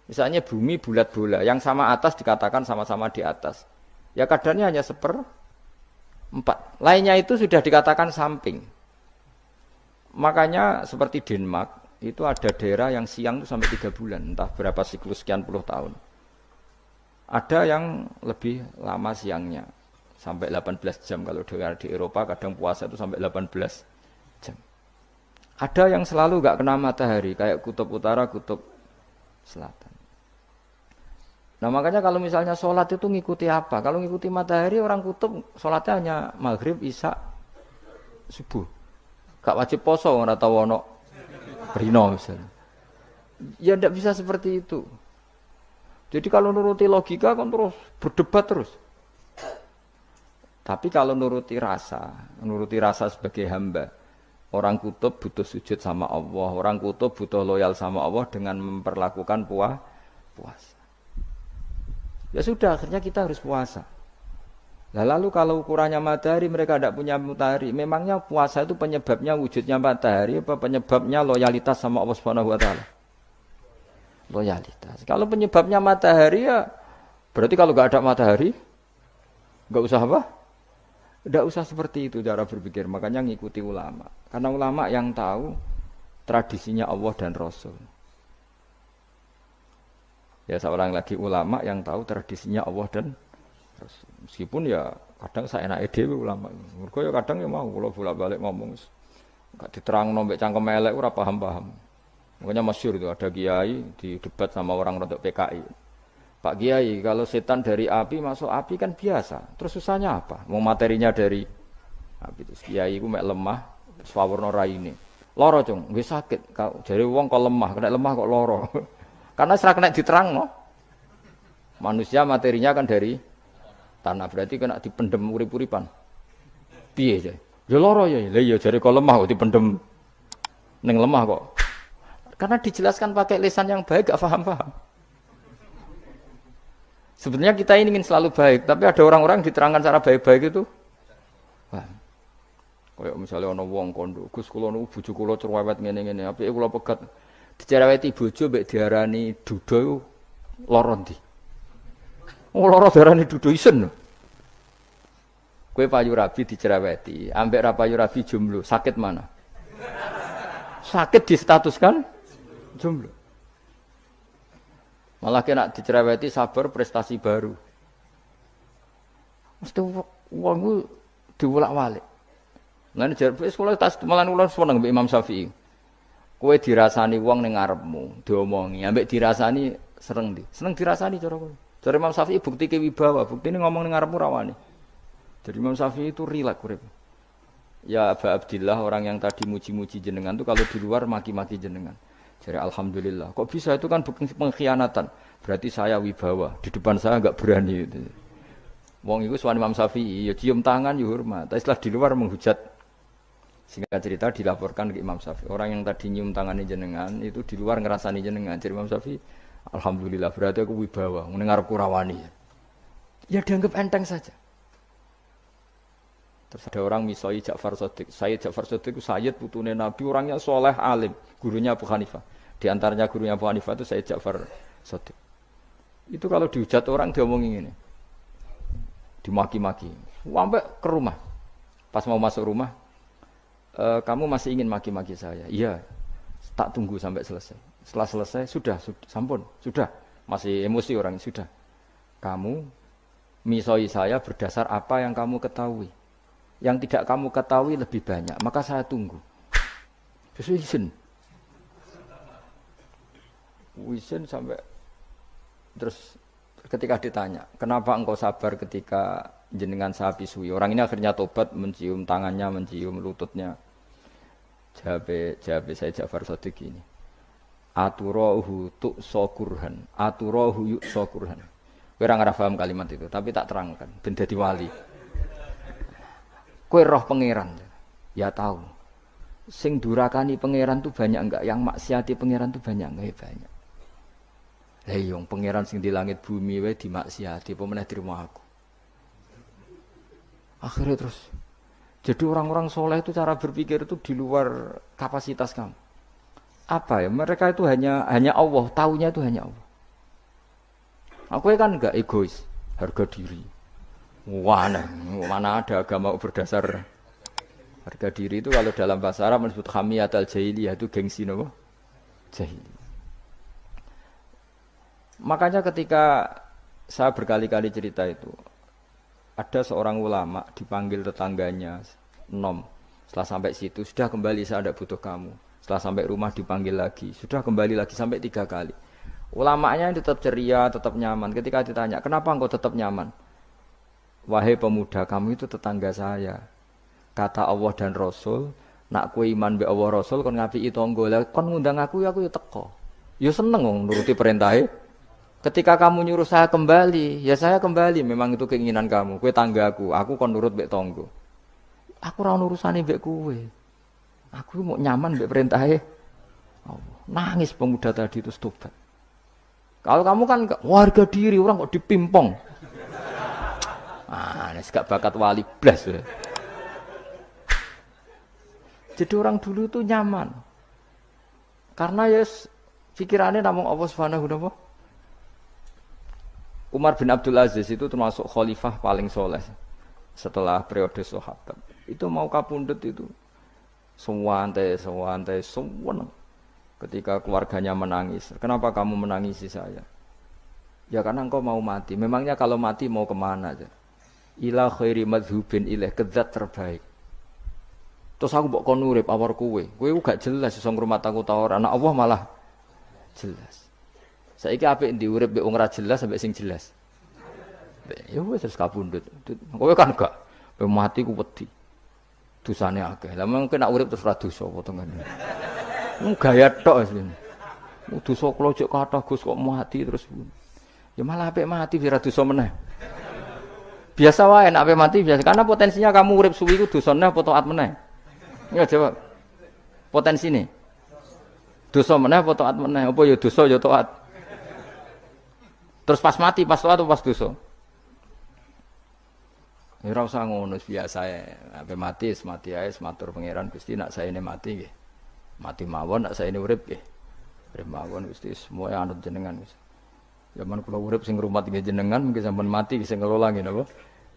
Misalnya bumi bulat bola, yang sama atas dikatakan sama-sama di atas. Ya kadarnya hanya 1/4. Lainnya itu sudah dikatakan samping. Makanya seperti Denmark, itu ada daerah yang siang itu sampai 3 bulan, entah berapa siklus sekian puluh tahun. Ada yang lebih lama siangnya, sampai 18 jam. Kalau di Eropa kadang puasa itu sampai 18 jam. Ada yang selalu enggak kena matahari, kayak kutub utara, kutub selatan. Nah makanya kalau misalnya sholat itu ngikuti apa? Kalau ngikuti matahari, orang kutub sholatnya hanya maghrib, isya, subuh. Gak wajib poso, ora tau ono Rino misalnya. Ya tidak bisa seperti itu. Jadi kalau nuruti logika kan terus berdebat terus. Tapi kalau nuruti rasa sebagai hamba, Orang kutub butuh sujud sama Allah, orang kutub butuh loyal sama Allah dengan memperlakukan puasa. Ya sudah, akhirnya kita harus puasa. Nah, lalu kalau ukurannya matahari, mereka tidak punya matahari. Memangnya puasa itu penyebabnya wujudnya matahari, apa penyebabnya loyalitas sama Allah Subhanahu Wa Taala? Loyalitas. Kalau penyebabnya matahari ya, berarti kalau nggak ada matahari, nggak usah apa? Nggak usah seperti itu cara berpikir. Makanya ngikuti ulama. Karena ulama yang tahu tradisinya Allah dan Rasul. Ya seorang lagi ulama yang tahu tradisinya Allah dan Rasul. Meskipun ya kadang saya enak ide ulama. Mergo ya kadang ya mau kalau bolak-balik ngomong enggak diterangno mbek cangkem elek ora paham-paham. Makanya masyhur itu ada kiai di debat sama orang rodok PKI. Pak Kiai, kalau setan dari api masuk api kan biasa. Terus susahnya apa? Mau materinya dari api itu. Kiai iku mek lemah, swawarna raine. Loro, Cung, nggih sakit. Jare wong kok lemah, kena lemah kok loro. Karena serak kena diterangno. Manusia materinya kan dari tanah, berarti kena dipendem urip-uripan. Piye jare? Ya loro ya. Lah ya jare kok lemah kok dipendem ning lemah kok. Karena dijelaskan pakai lisan yang baik gak paham-paham. Sebenarnya kita ini ingin selalu baik, tapi ada orang-orang diterangkan cara baik-baik itu. Wah. Kayak misalnya ana wong kondo, Gus kula niku bojo kula cerewet ngene-ngene, apike kula pegat dicereweti bojo mbek diarani duda iku lara ndi? Oh lara diarani duda isen. Kowe payu rabi dicereweti, ambek ra payu rabi jomblo, sakit mana? Sakit distatuskan jomblo. Malah kena dicereweti sabar prestasi baru. Mesti wong ku diwolak-walik. Lan jar wis kula tas malan kula seneng mbek Imam Syafi'i. Kowe dirasani wong ning ngarepmu, diomongi, ambek dirasani seneng ndi? Seneng dirasani cara kowe. Cara Imam Syafi'i buktike wibawa, buktine ngomong ning ngarepmu rawani. Jadi Imam Syafi'i itu rileks urip. Ya Aba Abdillah orang yang tadi muji-muji jenengan tuh kalau di luar maki-maki jenengan. Jadi alhamdulillah. Kok bisa itu kan bukan pengkhianatan. Berarti saya wibawa. Di depan saya enggak berani itu. Wong iku suwan Imam Syafi'i ya cium tangan ya hormat. Tapi setelah di luar menghujat. Singkat cerita dilaporkan ke Imam Syafi'i. Orang yang tadi nyium tangannya jenengan itu di luar ngerasani jenengan. Jadi Imam Syafi'i alhamdulillah berarti aku wibawa. Mendengar kurawani. Ya dianggap enteng saja. Terus ada orang misoi Ja'far Shadiq. Sayyid Ja'far Shadiq itu Sayyid putune Nabi, orangnya soleh alim, gurunya Abu Hanifah. Di antaranya gurunya Abu Hanifah itu Sayyid Ja'far Shadiq. Itu kalau dihujat orang diomongin ini. Dimaki-maki. Sampai ke rumah. Pas mau masuk rumah, kamu masih ingin maki-maki saya? Iya. Tak tunggu sampai selesai. Setelah selesai, sudah, sampun, sudah. Masih emosi orang, sudah. Kamu misoi saya berdasar apa yang kamu ketahui. Yang tidak kamu ketahui lebih banyak, maka saya tunggu. Terus Wisen sampai terus ketika ditanya, kenapa engkau sabar ketika jenengan saya pisui? Orang ini akhirnya tobat, mencium tangannya, mencium lututnya. Jawab saya Ja'far Shadiq ini. Aturahu tu'sokurhan, aturahu yu'sokurhan. Kowe ora ngarep paham kalimat itu, tapi tak terangkan ben dadi wali. Kowe roh pangeran. Ya tahu. Sing durakani pangeran tuh banyak enggak? Yang maksiati pangeran tuh banyak enggak? Ya banyak. Lah yo pangeran sing di langit bumi wae dimaksiati, apa meneh terima aku. Akhirnya terus. Jadi orang-orang soleh itu cara berpikir itu di luar kapasitas kamu. Apa ya? Mereka itu hanya Allah, taunya itu hanya Allah. Aku kan enggak egois, harga diri. Wah, mana ada agama berdasar harga diri itu kalau dalam bahasa Arab disebut hamiyatul jahiliyah itu gengsi nopo? Jahili. Makanya ketika saya berkali-kali cerita itu, ada seorang ulama dipanggil tetangganya, nom. Setelah sampai situ, sudah kembali saya tidak butuh kamu. Setelah sampai rumah dipanggil lagi, sudah kembali lagi sampai 3 kali. Ulamanya tetap ceria, tetap nyaman. Ketika ditanya, kenapa engkau tetap nyaman? Wahai pemuda, kamu itu tetangga saya. Kata Allah dan Rasul, nak kowe iman be Allah Rasul kon ngapiki tangga. Lah kon ngundang aku ya teko. Ya seneng wong nuruti perintahe. Ketika kamu nyuruh saya kembali, ya saya kembali. Memang itu keinginan kamu. Kowe tanggaku, aku kon nurut mbek tangga. Aku ora ono urusane mbek kowe. Aku mau nyaman mbek perintahe Allah. Nangis pemuda tadi itu tobat. Kalau kamu kan warga diri orang kok dipimpong. Nek gak bakat wali blas. Jadi orang dulu itu nyaman. Karena ya pikirannya namung Allah Subhanahu wa ta'ala. Umar bin Abdul Aziz itu termasuk khalifah paling soleh setelah periode sahabat. Itu mau kapundhut itu sewantai. Ketika keluarganya menangis, kenapa kamu menangisi saya? Ya karena engkau mau mati. Memangnya kalau mati mau kemana aja? Ila khairi madhubin ilaih, ke zat terbaik. Terus aku mbok kon urip awar kowe gak jelas iso ngrumat aku ta ora. Anak Allah malah jelas. Saiki apik ndi urip mbek wong ora jelas sampai sing jelas. Ya wis terus kapundhut. Kowe kan gak mati ku wedi. Dosane akeh. Lah mengko nek urip terus ora dosa apa to ngene. Gaya tok wis. Dosa kula jek kathah Gus kok mati terus. Ya malah apik mati ora dosa meneh. Biasa wae nek apik mati biasa karena potensinya kamu urip suwi ku dosane apa taat meneh. Ya jawab. Potensi ini. Dosa meneh apa taat meneh? Apa ya dosa ya taat. Terus pas mati, pas taat atau pas dosa? Ya ora usah ngono biasa ae. Ape mati, mati ae matur pangeran Gusti nak saene mati nggih. Mati mawon nak saene urip nggih. Urip mawon Gusti semua anut jenengan wis. Zaman kula urip sing ngrumat nggih jenengan, mungkin sampean mati sing ngelola nggih napa?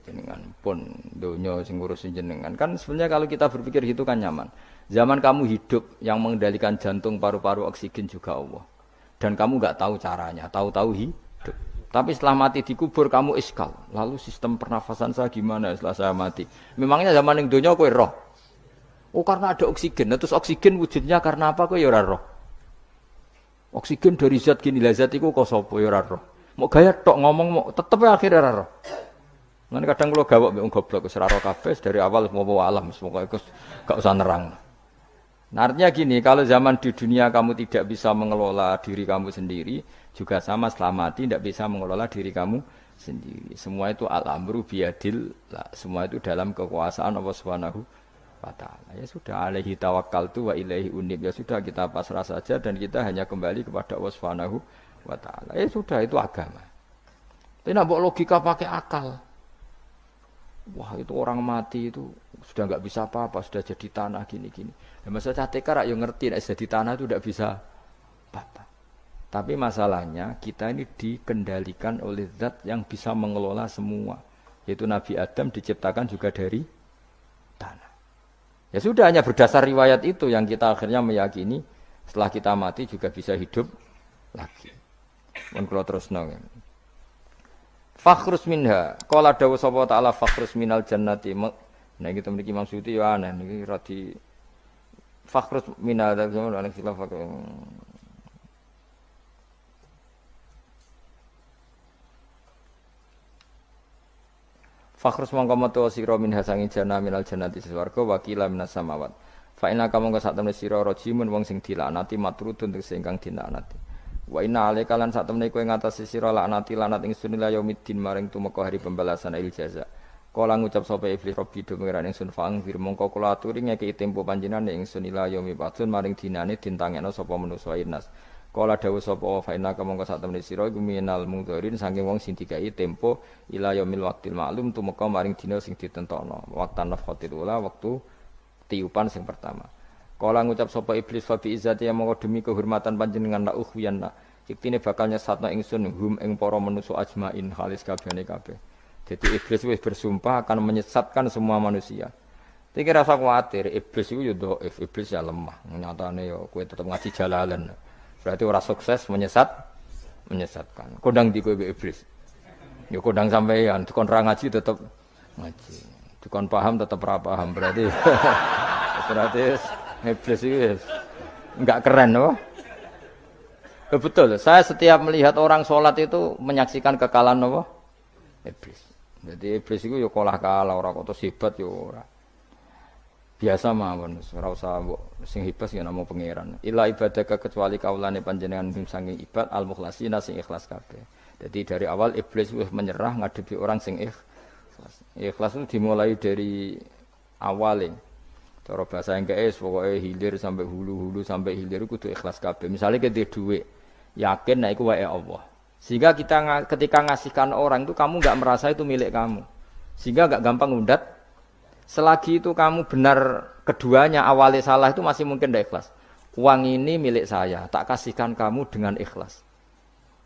Jenengan pun donya sing ngurusin jenengan. Kan sebenarnya kalau kita berpikir gitu kan nyaman. Zaman kamu hidup yang mengendalikan jantung, paru-paru, oksigen juga Allah. Dan kamu enggak tahu caranya, tahu-tahu hidup. Tapi setelah mati dikubur kamu iskal. Lalu sistem pernafasan saya gimana setelah saya mati? Memangnya zaman yang donya kowe roh. Oh karena ada oksigen. Nah, terus oksigen wujudnya karena apa kowe ya ora roh. Oksigen dari zat gini, lah zat iku kok sapa ya ora roh. Mau gaya tok ngomong mau tetep akhirnya ora roh. Lan kadang kula gawok mbek wong goblok wis ora roh kabeh dari awal mau alam semoga gak usah nerang. Nah, artinya gini, kalau zaman di dunia kamu tidak bisa mengelola diri kamu sendiri, juga sama setelah mati tidak bisa mengelola diri kamu sendiri. Semua itu al-amru biyadil, semua itu dalam kekuasaan Allah Subhanahu wa ta'ala. Ya sudah, alaihi tawakkaltu wa ilaihi unib. Ya sudah, kita pasrah saja dan kita hanya kembali kepada Allah Subhanahu wa ta'ala. Ya sudah, itu agama. Tapi nak bawa logika pakai akal. Wah itu orang mati itu sudah nggak bisa apa-apa, sudah jadi tanah gini-gini. Ya, maksudnya catekar yang ngerti, nek jadi tanah itu tidak bisa apa-apa. Tapi masalahnya kita ini dikendalikan oleh zat yang bisa mengelola semua. Yaitu Nabi Adam diciptakan juga dari tanah. Ya sudah, hanya berdasar riwayat itu yang kita akhirnya meyakini setelah kita mati juga bisa hidup lagi. Mun kula terusno. Fakhrus minha, qala dawu sapa ta'ala fakhrus minal jannati. Nah iki mriki Imam Suyuti ya aneh niki radi fakhrus minal zaman ana khilaf. Fakhrus mongko metu sira minha sanging jannah minal jannati swarga wakila minas samawat. Fa inna kamu sak temne sira rajimun wong sing dilaknati matrudun tegese ingkang dilaknati. Wa inna alaika lan sak temne kowe ngatasi sira laknati lanat ingsun ila yaumiddin maring tumeka hari pembalasan il jaza. Kala ngucap sapa iblis robbi do pangeran ingsun fang fir mongko kula aturi ngeki tempo panjenengan ingsun ila yaumi batsun maring dinane dintangekno sapa manusa inas. Kala dawuh sapa fa inna kamangka sak temne sira iku minal mungdharin saking wong sing dikai tempo ila yaumil waqtil ma'lum tumeka maring dina sing ditentokno. Waqtan nafkhatil ula wektu tiupan sing pertama. Kala ngucap sapa iblis fa bi izzati ya mongko demi kehormatan panjenengan la ukhwiyanna. Iktine bakal nyesatno ingsun hum ing para manusa ajmain khalis kabehane kabeh. Jadi iblis wis bersumpah akan menyesatkan semua manusia. Tapi rasa khawatir iblis itu ya dhaif, iblis ya lemah. Nyatane ya kowe tetep ngaji jalalan. Berarti ora sukses menyesatkan. Kodang di kowe iblis. Ya kodang sampean dikon ra ngaji tetep ngaji. Dikon paham tetep ra paham berarti. Berarti iblis itu enggak keren loh. Betul, saya setiap melihat orang sholat itu menyaksikan kekalahan apa? Iblis. Jadi iblis itu ya kalah orang kok hebat ya ora. Biasa mawon, ora usah mbok sing hebat ya namung pangeran. Ila ibadaka kecuali kaulane panjenengan saking ibad al-mukhlasina sing ikhlas kabeh. Jadi dari awal iblis wis menyerah ngadepi orang sing ikhlas. Ikhlas itu dimulai dari awalnya. Cara bahasa Inggris pokoknya hilir sampai hulu sampai hilir kudu ikhlas kabeh. Misalnya kita duit, yakin nek iku wae Allah. Sehingga kita ketika ngasihkan orang itu kamu enggak merasa itu milik kamu. Sehingga enggak gampang undat. Selagi itu kamu benar keduanya awalnya salah itu masih mungkin ndak ikhlas. Uang ini milik saya, tak kasihkan kamu dengan ikhlas.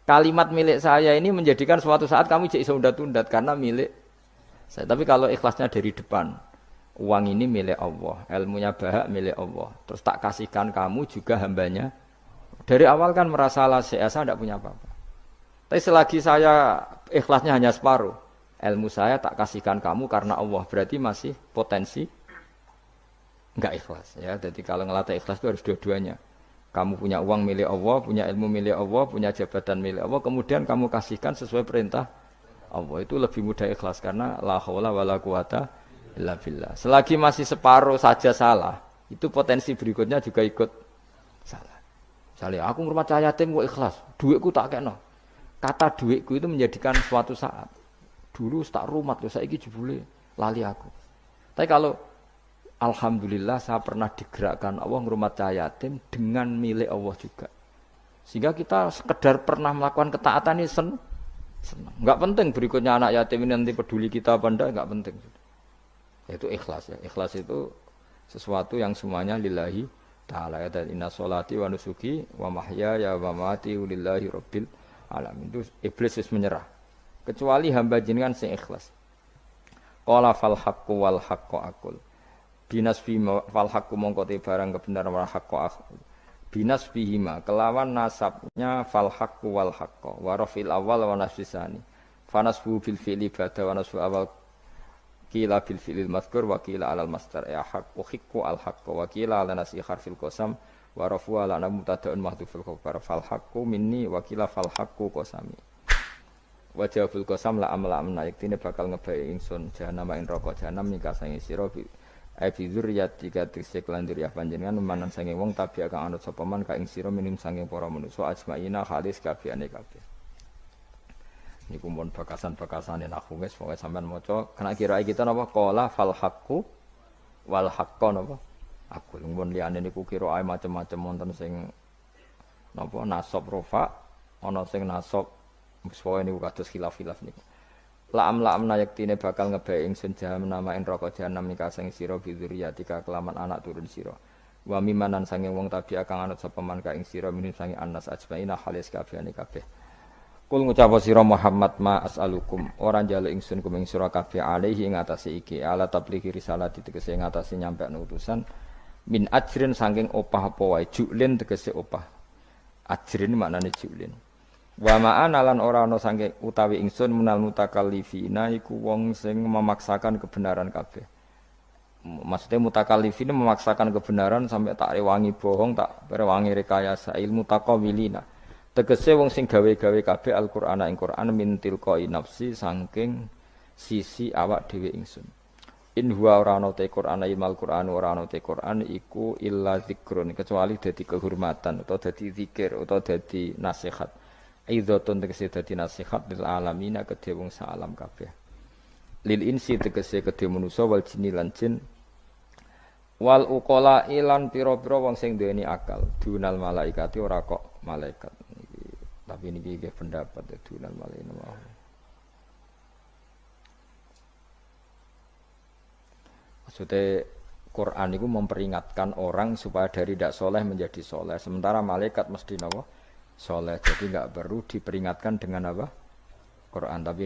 Kalimat milik saya ini menjadikan suatu saat kamu jadi iso undat-undat karena milik saya. Tapi kalau ikhlasnya dari depan, uang ini milik Allah, ilmunya Bahak milik Allah. Terus tak kasihkan kamu juga hambanya. Dari awal kan merasa saya tidak punya apa-apa. Tapi selagi saya ikhlasnya hanya separuh, ilmu saya tak kasihkan kamu karena Allah. Berarti masih potensi enggak ikhlas. Ya, jadi kalau ngelatih ikhlas itu harus dua-duanya. Kamu punya uang milik Allah, punya ilmu milik Allah, punya jabatan milik Allah. Kemudian kamu kasihkan sesuai perintah Allah. Itu lebih mudah ikhlas karena la haula wala quwata illa billah. Selagi masih separuh saja salah, itu potensi berikutnya juga ikut salah. Misalnya aku ngurmat cahaya yatim kok ikhlas, duitku tak kena. Kata duitku itu menjadikan suatu saat. Dulu tak rumat loh, saiki jebule lali aku. Tapi kalau alhamdulillah saya pernah digerakkan Allah ngurmat cahaya yatim dengan milik Allah juga. Sehingga kita sekedar pernah melakukan ketaatan ini senang. Enggak penting berikutnya anak yatim ini nanti peduli kita apa enggak penting. Itu ikhlas ya. Ikhlas itu sesuatu yang semuanya lillahi ta'ala. Ya, dan inna sholati wa nusuki wa mahyaya wa mamati lillahi rabbil alamin. Itu iblis wis menyerah. Kecuali hamba jenengan sing ikhlas. Qala fal haqqu wal haqqu aqul. Binasbi fal haqqu mongko te barang kebenaran wal haqqu aqul. Binasbihima kelawan nasabnya fal haqqu wal haqqu wa rafil awal wa nasbisani. Fanasbu bil fi'li ba'da wa nasbu awal kila bil fi'lil mazkur wa kila alal masdar ya haq wa hiqqu al haqq wa kila ala nasi harfil qasam wa rafu ala mubtada'un mahdhuful khabar fal haqqu minni wa kila fal haqqu qasami wa jawabul qasam la amla amna yaktine bakal ngebae ingsun jahanam ing neraka jahanam nika sange sira bi dzurriyyati katisik lan dzurriyyah panjenengan manan sange wong tabi kang anut sapa man ka ing sira minim sange para manusa ajmaina halis kabehane kabeh. Ini kumpul bakasan-bakasan yang aku guys, pokoknya sampean maca kena kira kita napa qala fal haqqu wal haqqo napa aku kumpul liyane niku kira ae macam-macam wonten sing napa nasab rofa ana sing nasab pokoke niku kados khilaf-khilaf niku la'am yaktine bakal ngebae ingsun jahanam nama neraka jahanam nika sing sira bidzuriyatika kelaman anak turun sira wa mimanan sange wong tabi kang anut sapa man ka ing sira minim sange anas ajmaina halis kabehane kabeh. Kul ngucap sira Muhammad ma as'alukum ora njaluk ingsun kuming sira kabeh alaihi ing atase iki ala tablighi risalati tegese ing atase nyampe utusan min ajrin saking opah apa wae julin tegese opah ajrin maknane julin wa ma'ana lan ora ana saking utawi ingsun menal mutakallifina iku wong sing memaksakan kebenaran kabeh maksudnya mutakallifina memaksakan kebenaran sampai tak rewangi bohong tak rewangi rekayasa ilmu taqawilina tegese wong sing gawe-gawe kabeh Al-Qur'an ing Qur'an min tilqai nafsi saking sisi awak dhewe ingsun. In huwa ora ana te Qur'an imal Qur'an ora ana te Qur'an iku illa zikrun kecuali dadi kehormatan utawa dadi zikir utawa dadi nasihat. Aidzatun tegese dadi nasihat lil alamin kedhe wong sak alam kabeh. Lil insi tegese kedhe manusa wal jinni lan jin. Wal uqala ilan pira-pira wong sing duweni akal. Dunal malaikati ora kok malaikat. Tapi ini dia pendapat itu dan malah ini mau. Maksudnya Quran itu memperingatkan orang supaya dari tidak soleh menjadi soleh. Sementara malaikat mesti apa? Soleh. Jadi nggak perlu diperingatkan dengan apa? Quran. Tapi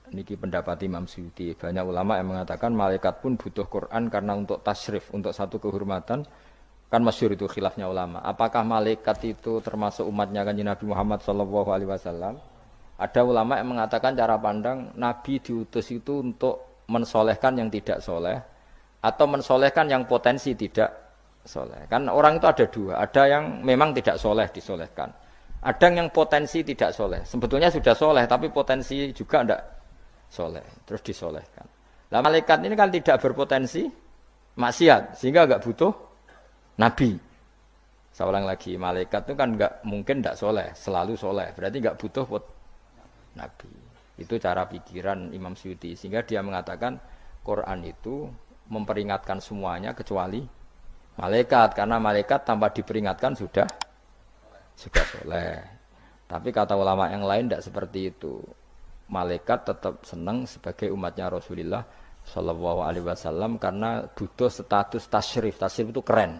niki pendapat Imam Suyuti. Banyak ulama yang mengatakan malaikat pun butuh Quran karena untuk tasyrif, untuk satu kehormatan. Kan masyhur itu khilafnya ulama. Apakah malaikat itu termasuk umatnya Kanjeng Nabi Muhammad SAW? Ada ulama yang mengatakan cara pandang Nabi diutus itu untuk mensolehkan yang tidak soleh atau mensolehkan yang potensi tidak soleh. Kan orang itu ada dua. Ada yang memang tidak soleh disolehkan. Ada yang potensi tidak soleh. Sebetulnya sudah soleh tapi potensi juga tidak soleh. Terus disolehkan. Nah malaikat ini kan tidak berpotensi maksiat sehingga enggak butuh Nabi. Saya ulang lagi, malaikat itu kan enggak mungkin enggak soleh, selalu soleh. Berarti enggak butuh Nabi. Itu cara pikiran Imam Suyuti. Sehingga dia mengatakan Quran itu memperingatkan semuanya kecuali malaikat, karena malaikat tanpa diperingatkan sudah soleh. Tapi kata ulama yang lain tidak seperti itu. Malaikat tetap senang sebagai umatnya Rasulullah Shallallahu Alaihi Wasallam karena butuh status tasyrif. Tasyrif itu keren.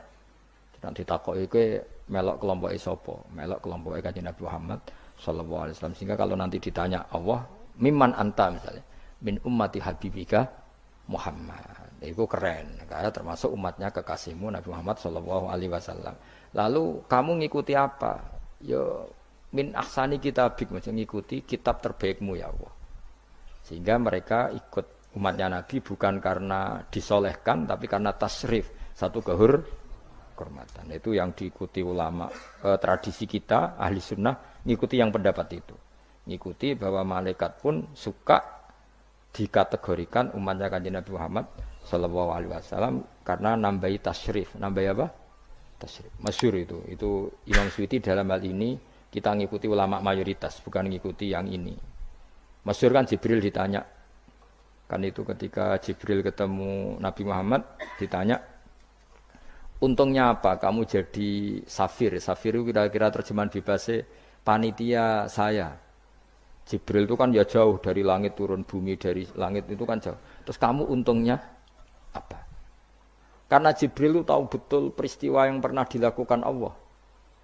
Nanti ditakoki kowe melok kelompok isopo, melok kelompok Kanjeng Nabi Muhammad Shallallahu Alaihi Wasallam. Sehingga kalau nanti ditanya Allah, mimman anta misalnya, min ummati habibika Muhammad. Itu keren, karena termasuk umatnya kekasihmu Nabi Muhammad Shallallahu Alaihi Wasallam. Lalu kamu ngikuti apa? Yo min ahsani kitabik, macam ngikuti kitab terbaikmu ya Allah. Sehingga mereka ikut umatnya Nabi bukan karena disolehkan, tapi karena tasrif, satu kehormatan. Itu yang diikuti ulama. Tradisi kita ahli sunnah ngikuti yang pendapat itu. Ngikuti bahwa malaikat pun suka dikategorikan umatnya Kanjeng Nabi Muhammad Sallallahu Alaihi Wasallam karena nambahi tasyrif. Nambahi apa? Tasyrif. Masyhur itu. Itu Imam Suyuti dalam hal ini kita ngikuti ulama mayoritas, bukan ngikuti yang ini. Masyhur kan Jibril ditanya. Kan itu ketika Jibril ketemu Nabi Muhammad ditanya, untungnya apa kamu jadi safir? Safir itu kira-kira terjemahan bebasnya panitia saya. Jibril itu kan ya jauh dari langit turun bumi, dari langit itu kan jauh. Terus kamu untungnya apa? Karena Jibril itu tahu betul peristiwa yang pernah dilakukan Allah.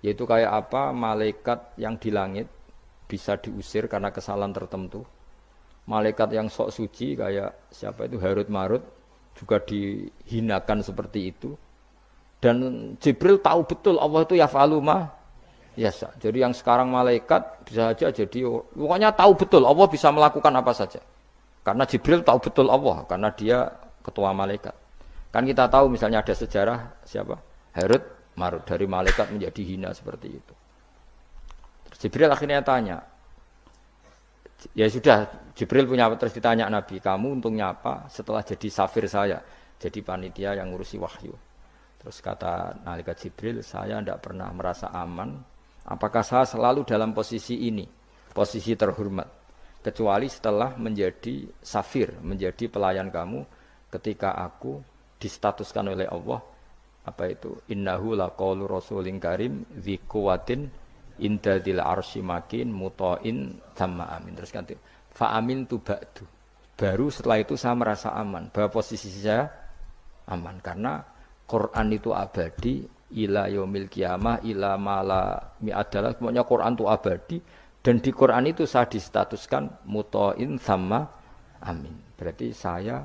Yaitu kayak apa malaikat yang di langit bisa diusir karena kesalahan tertentu. Malaikat yang sok suci kayak siapa itu Harut Marut juga dihinakan seperti itu. Dan Jibril tahu betul Allah itu yaf'alu ma yasha. Jadi yang sekarang malaikat bisa saja jadi pokoknya tahu betul Allah bisa melakukan apa saja. Karena Jibril tahu betul Allah karena dia ketua malaikat. Kan kita tahu misalnya ada sejarah siapa? Harut Marut dari malaikat menjadi hina seperti itu. Terus Jibril akhirnya tanya. Ya sudah, Jibril punya terus ditanya Nabi, kamu untungnya apa setelah jadi safir saya, jadi panitia yang ngurusi wahyu. Terus kata malaikat Jibril, saya tidak pernah merasa aman. Apakah saya selalu dalam posisi ini, posisi terhormat, kecuali setelah menjadi safir, menjadi pelayan kamu, ketika aku distatuskan oleh Allah, apa itu? Innahu laqaulu rasulin karim dzi quwwatin inda dzil arsy makin muta'in tsumma amin. Terus ganti fa amin tu ba'du. Baru setelah itu saya merasa aman, bahwa posisi saya aman karena Quran itu abadi ila yaumil qiyamah ila mala mi'adalah. Pokoknya Quran itu abadi dan di Quran itu saya distatuskan muta'in tsumma amin. Berarti saya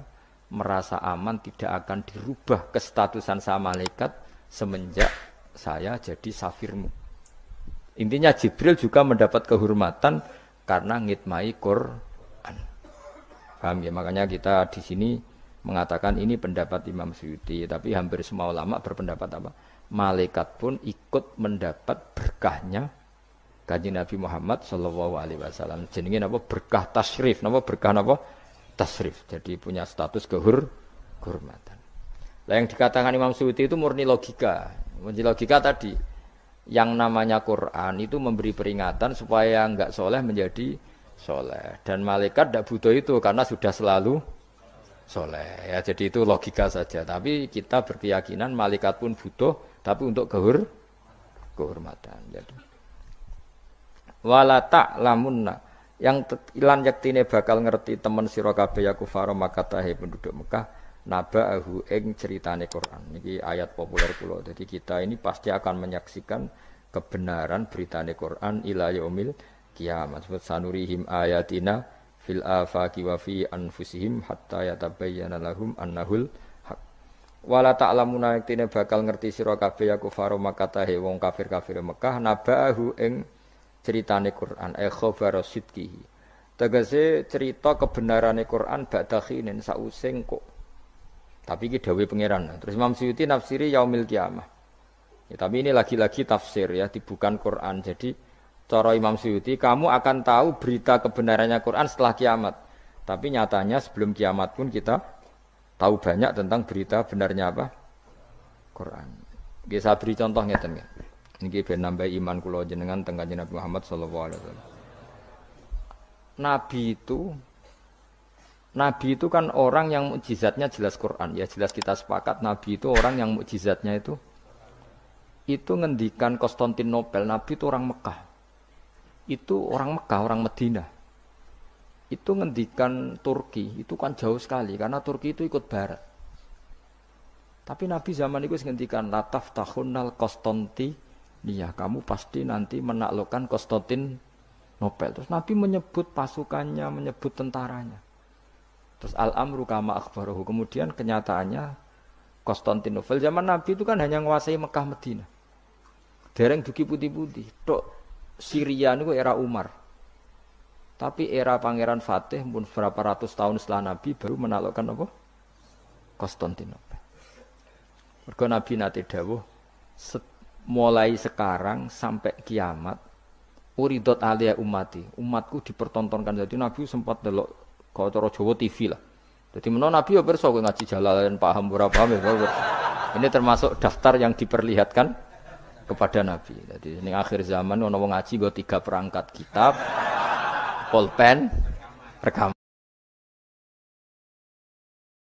merasa aman, tidak akan dirubah kestatusan saya malaikat semenjak saya jadi safirmu. Intinya Jibril juga mendapat kehormatan karena ngitmai Quran. Paham ya? Makanya kita di sini mengatakan ini pendapat Imam Suyuti, tapi hampir semua ulama berpendapat apa? Malaikat pun ikut mendapat berkahnya Kanjeng Nabi Muhammad sallallahu alaihi wasallam. Jenenge napa? Berkah tasyrif. Napa berkah napa? Tasrif, jadi punya status kehormatan. Nah, yang dikatakan Imam Suyuti itu murni logika. Murni logika tadi, yang namanya Quran itu memberi peringatan supaya enggak soleh menjadi soleh. Dan malaikat tidak butuh itu karena sudah selalu soleh. Ya, jadi itu logika saja. Tapi kita berkeyakinan malaikat pun butuh, tapi untuk kehormatan. Jadi, wala ta'lamunna yang ilan yaktine bakal ngerti temen sira kabeh ya kufara Makkah penduduk Mekah naba'ahu ing ceritane Quran. Niki ayat populer kula. Jadi kita ini pasti akan menyaksikan kebenaran beritane Quran ila yaumil kiamat. Sebut sanurihim ayatina fil afaqi wa fi anfusihim hatta yatabayyana lahum annahul haq. Wala ta'lamuna yaktine bakal ngerti sira kabeh ya kufara Makkah wong kafir-kafir Mekah naba'ahu ing ceritane Quran khabar sidqihi. Tegese cerita kebenarane Quran ba'da khinin sause kok. Tapi iki dawuhe pangeran. Terus Imam Suyuti nafsiri yaumil kiamah. Ya, tapi ini lagi-lagi tafsir ya, bukan Quran. Jadi cara Imam Suyuti kamu akan tahu berita kebenarannya Quran setelah kiamat. Tapi nyatanya sebelum kiamat pun kita tahu banyak tentang berita benarnya apa? Quran. Nggih saya beri contoh ngeten nggih. Niki ben nambah iman kula jenengan teng Kanjeng Nabi Muhammad sallallahu alaihi wasallam. Nabi itu Nabi itu kan orang yang mukjizatnya jelas Quran. Ya jelas kita sepakat Nabi itu orang yang mukjizatnya itu ngendikan Konstantinopel. Nabi itu orang Mekah. Itu orang Mekah, orang Medina. Itu ngendikan Turki, itu kan jauh sekali karena Turki itu ikut barat. Tapi Nabi zaman itu ngendikan lataf tahunnal Konstantinia, kamu pasti nanti menaklukkan Konstantinopel. Terus Nabi menyebut pasukannya, menyebut tentaranya. Terus al-amru kama akhbarahu. Kemudian kenyataannya Konstantinopel zaman Nabi itu kan hanya menguasai Mekah Medina. Dereng duki putih-putih. Tok Syria itu era Umar. Tapi era Pangeran Fatih pun berapa ratus tahun setelah Nabi baru menaklukkan apa? Konstantinopel. Mergo Nabi nate dawuh mulai sekarang sampai kiamat uridot alia ummati. Umatku dipertontonkan. Jadi Nabi sempat delok kalau cara Jawa TV lah. Jadi menawa Nabi ya pirsa ngaji Jalalain paham ora paham ya. Ini termasuk daftar yang diperlihatkan kepada Nabi. Jadi ini akhir zaman ono wong ngaji nggo 3 perangkat kitab, pulpen, rekaman.